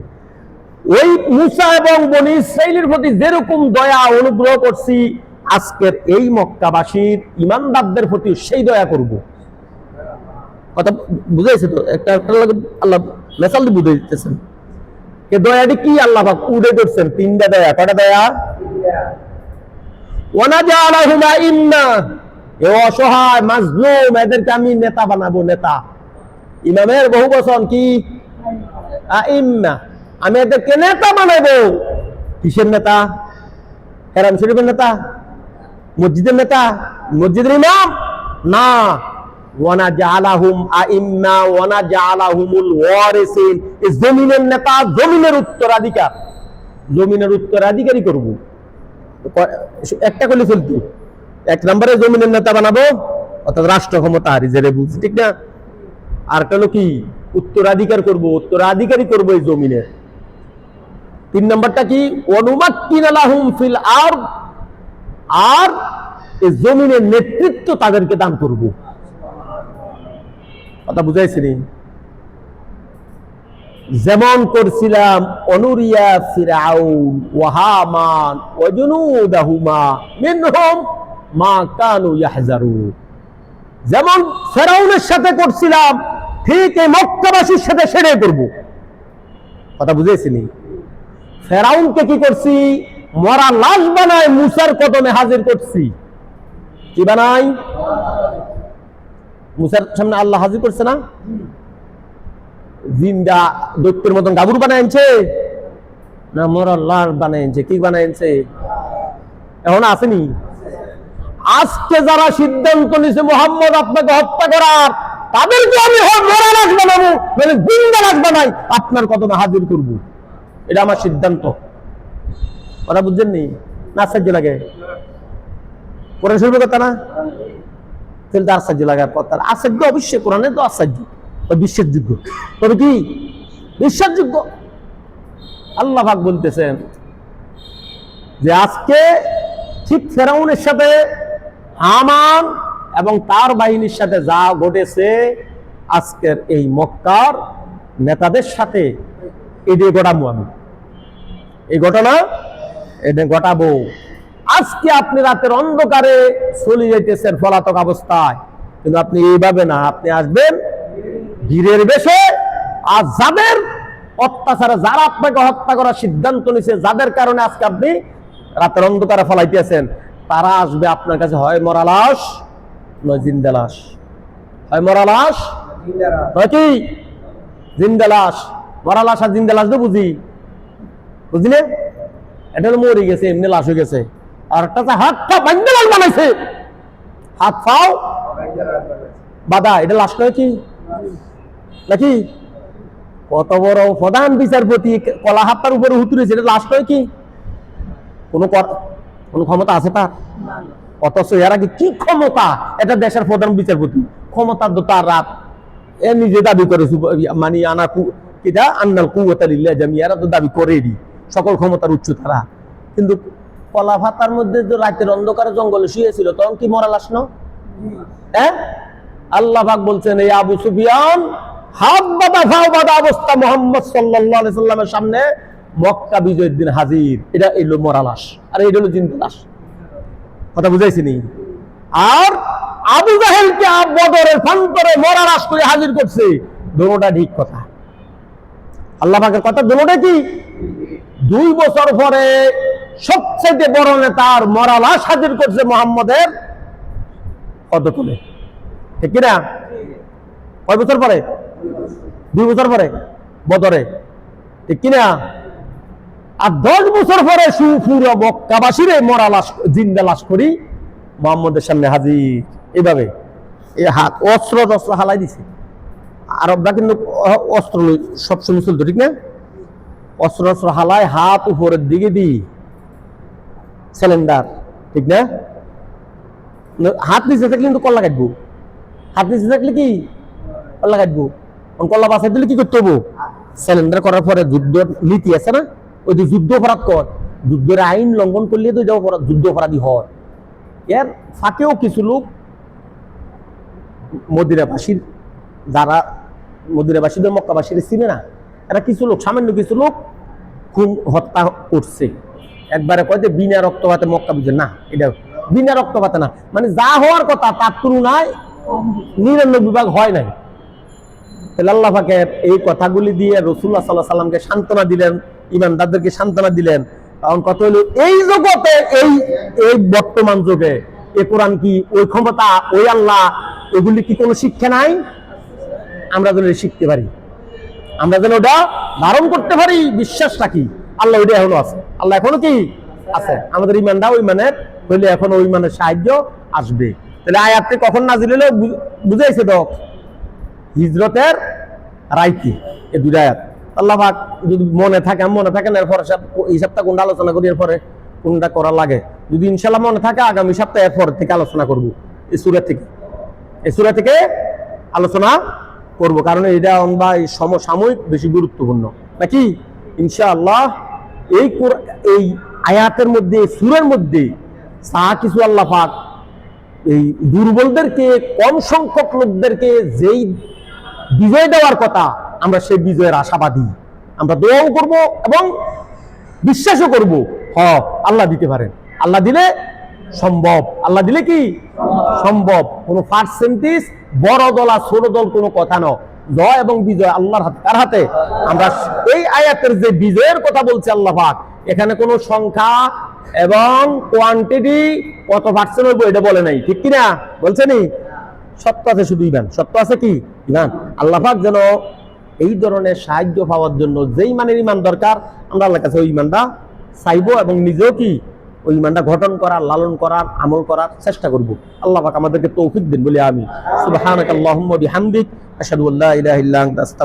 ওই মূসা এবং বনী ইসরাইলের প্রতি যেরকম দয়া অনুগ্রহ করছি আজকের এই মক্কাবাসীর ঈমানদারদের প্রতি সেই দয়া করব। কথা বুঝাইছে তো? একটা আল্লাহ মেসাল দিয়ে বুঝাইতেছেন। এ দয়াটি কি আল্লাহ পাক উড়ে করছেন? তিনটা দয়া। কয়টা দয়া? ওয়ানাজালাহুম আইম্মা, এ অসহায় মাজলুম এদেরকে আমি নেতা বানাবো। নেতা, ইমামের বহু বচন কি? আইম্মা। আমি এদেরকে নেতা বানাবো। কিসের নেতা? হারাম শরীফের নেতা? মসজিদের নেতা? মসজিদের ইমাম না। ওয়ানাজালাহুম আইম্মা ওয়ানাজালাহুমুল ওয়ারিসিন, এই জমিনের নেতা, জমিনের উত্তরাধিকার, জমিনের উত্তরাধিকারী করব। একটা করলে চলতো, এক নম্বরে জমিনের নেতা বানাবো অর্থাৎ রাষ্ট্র ক্ষমতা হারি জেরে বুঝ, ঠিক না? আর একটা হলো কি? উত্তরাধিকার করব, উত্তরাধিকারী করব এই জমিনের। তিন নম্বরটা কি? ওয়ানুমাক্কিনা লাহুম ফিল আরদ, আর এই জমিনের নেতৃত্ব তাদেরকে দান করব। কথা বুঝাইছিনি? যেমন করছিলাম অনুরিয়া ফিরাউন ওয়া হামান ওয়া জুনুদাহুমা মিনহুম মা কানু ইয়াহজারুন, যেমন ফেরাউনের সাথে করছিলাম ঠিক এই মক্কাবাসীর সাথে সেটাই করব। কথা বুঝেছিনি? ফেরাউনকে কি করছি? মরা লাশ বানায় মুসার কদমে হাজির করছি। কি বানাই? মুসার সামনে আল্লাহ হাজির করছে না? জিন্দা দৈত্যের মতন গাবুর বানাইছে না মরা লাশ বানাইছে? কি বানাইছে? এখন আসেনি? আজকে যারা সিদ্ধান্ত নিছে মুহাম্মদ আপনাকে হত্যা করার, তাদেরকে আমি মরা লাশ বানাবো, মানে জিন্দা লাশ বানাই আপনার কদমে হাজির করব। এটা আমার সিদ্ধান্ত। ওরা বুঝছেননি? না আশ্চর্য লাগে? কোরআন শরীফের কথা না? তাহলে তো আশ্চর্য লাগার কথা। আশ্চর্য অবশ্যই, কোরআনে তো আশ্চর্য, বিশ্বাসযোগ্য। তবে কি বিশ্বাসযোগ্য? আল্লাহ পাক বলতেছেন যে আজকে ঠিক ফেরাউনের সাথে হামান এবং তার বাহিনীর সাথে যা ঘটেছে আজকের এই মক্কার নেতাদের সাথে এটা ঘটাবো আমি। এই ঘটনা এটা ঘটাবো। আজকে আপনি রাতের অন্ধকারে চলে যাইতেছেন পলাতক অবস্থায়, কিন্তু আপনি এইভাবে না, আপনি আসবেন বীরের বেশে। আর যাদের অত্যাচারে, যারা আপনাকে হত্যা করার সিদ্ধান্ত নিছে, যাদের কারণে আজকে আপনি রাতের অন্ধকারে ফলাইতেছেন, তারা আসবে আপনার কাছে, হয় মরা লাশ নয় জিন্দা লাশ। হয় মরা লাশ নয় কি জিন্দা লাশ। মরা লাশ আর জিন্দা লাশ তো বুঝি, বুঝলি? এটা মরে গেছে, এমনি লাশ হয়ে গেছে। আর একটা হাত পা বান্ধা লাশ বানাইছে, হাত পাও বাদা, এটা লাশ নয় কি নাকি? কত বড় প্রধান বিচারপতি কলা হাতটার উপরে উতরেছে, এটা লাশ নয় কি? কোন ক্ষমতা আছে তার? অথচ এর আগে কি ক্ষমতা? এটা দেশের প্রধান বিচারপতি, ক্ষমতার তো তার রাত। এ নিজে দাবি করে মানে আন্নাল কুওয়াতা লিল্লাহি জামিআ, এরা তো দাবি করেই সকল ক্ষমতার উচ্চ তারা। কিন্তু কলা ভাতার মধ্যে যে রাতের অন্ধকারে জঙ্গলে শুয়েছিল, তখন কি মরা লাশ না? হ্যাঁ, আল্লাহ পাক বলছেন এই আবু সুফিয়ান হাত বাঁধা ভাও বাঁধা অবস্থা মুহাম্মদ সাল্লাল্লাহু আলাইহি সাল্লামের সামনে মক্কা বিজয়ের দিন হাজির। এটা এলো মরা লাশ, আর এটা হলো জিন্দা লাশ। কথা বুঝাইছিনি? আর আবু জাহেলকে বদরের প্রান্তরে মরা লাশ করে হাজির করছে। দুটোটা ঠিক কথা, আল্লাহ পাকের কথা দুটোটা কি? 2 বছর পরে সবচেয়ে বড় নেতার মরা লাশ হাজির করছে মুহাম্মদের পদতলে, ঠিক কিনা? কয় বছর পরে? 2 বছর পরে বদরে। ঠিক কিনা? আর 10 বছর পরে পুরো মক্কাবাসীরে মরা লাশ, জিন্দা লাশ করি মুহাম্মদের সামনে হাজির। এইভাবে এই হাত অস্ত্র হালাই দিছে। আরবরা কিন্তু অস্ত্র সবসময় চলতো, ঠিক না? অস্ত্র হালায় হাত উপরের দিকে দিই, সিলিন্ডার, ঠিক না? হাত নিচে থাকলে কিন্তু কল্লা কাটবো, হাত নিচে থাকলে কি কল্লা কাটবো। কল্লা বাঁচাই দিলে কি করতে হবো? সিলিন্ডার করার পরে যুদ্ধ নীতি আছে না, ওই যে যুদ্ধ অপরাধ কর, যুদ্ধের আইন লঙ্ঘন করলে তো যুদ্ধ অপরাধী হয়। এর ফাঁকেও কিছু লোক মদিনাবাসীর, যারা মদিনাবাসীদের মক্কাবাসীর চিনে না, এরা কিছু লোক, সামান্য কিছু লোক খুন হত্যা করছে। একবারে কয় যে বিনা রক্তপাতে মক্কা বিজয়, না, এটা বিনা রক্তপাতে না, মানে যা হওয়ার কথা তার তুলনায় 99 হয় নাই। আল্লাহ পাকের এই কথাগুলি দিয়ে রাসূলুল্লাহ সাল্লাল্লাহু আলাইহি সাল্লামকে সান্ত্বনা দিলেন, ইমানদারদেরকে সান্ত্বনা দিলেন। কারণ কথা হলো এই জগতে, এই বর্তমান যুগে এই কোরআন কি, ওই ক্ষমতা, ওই আল্লাহ, এগুলি কি কোনো শিক্ষা নাই? আমরা যেন শিখতে পারি, আমরা যেন ওটা ধারণ করতে পারি। বিশ্বাসটা কি? আল্লাহ ওইটা এখনো আছে, আল্লাহ এখনো কি আছে। আমাদের ইমানটা ওই মানের হইলে এখন ওই মানের সাহায্য আসবে। তাহলে আয়াতটি কখন নাজিল হলো বুঝাইছে তো, হিজরতের রাইতে এই দুই আয়াত। আল্লাহ পাক যদি মনে থাকে না, এরপরে এই সপ্তাহ কোনটা আলোচনা করি, এরপরে কোনটা করা লাগে, যদি ইনশাল্লাহ মনে থাকে আগামী সপ্তাহে এরপর থেকে আলোচনা করব। এই সূরা থেকে আলোচনা করব, কারণ এটা আমরা এই সমসাময়িক বেশি গুরুত্বপূর্ণ নাকি ইনশাআল্লাহ। এই আয়াতের মধ্যে, সূরার মধ্যে কিছু আল্লাহ পাক এই দুর্বলদেরকে, কম সংখ্যক লোকদেরকে যেই বিজয় দেওয়ার কথা, আমরা সেই বিজয়ের আশাবাদী। আমরা দোয়াও করব এবং বিশ্বাসও করব, আল্লাহ দিতে পারেন। আল্লাহ দিলে সম্ভব, আল্লাহ দিলে কি সম্ভব। কোনো পার্সেন্টেজ, বড় দল আর ছোট দল কোনো কথা নয়। জয় এবং বিজয় আল্লাহর হাতে। কার হাতে? আমরা এই আয়াতের যে বিজয়ের কথা বলছে আল্লাহ পাক, এখানে কোনো সংখ্যা এবং কোয়ান্টিটি কত পার্সেন্ট হইব এটা বলে নাই, ঠিক কিনা? বলছে নি? সত্য আছে, শুধু ইমান। সত্য আছে কি? ইমান। আল্লাহ পাক যেন এই ধরনের সাহায্য পাওয়ার জন্য যেই মানের ইমান দরকার, আমরা আল্লাহর কাছে ওই ইমানটা চাইবো এবং নিজেও কি ওই ইমানটা গঠন করার, লালন করার, আমল করার চেষ্টা করব। আল্লাহ পাক আমাদেরকে তৌফিক দেন বলে আমি। সুবহানাকাল্লাহুম্মা বিহামদিক, আশহাদু আল্লা ইলাহা ইল্লা আনতা আস্তাগফিরুকা।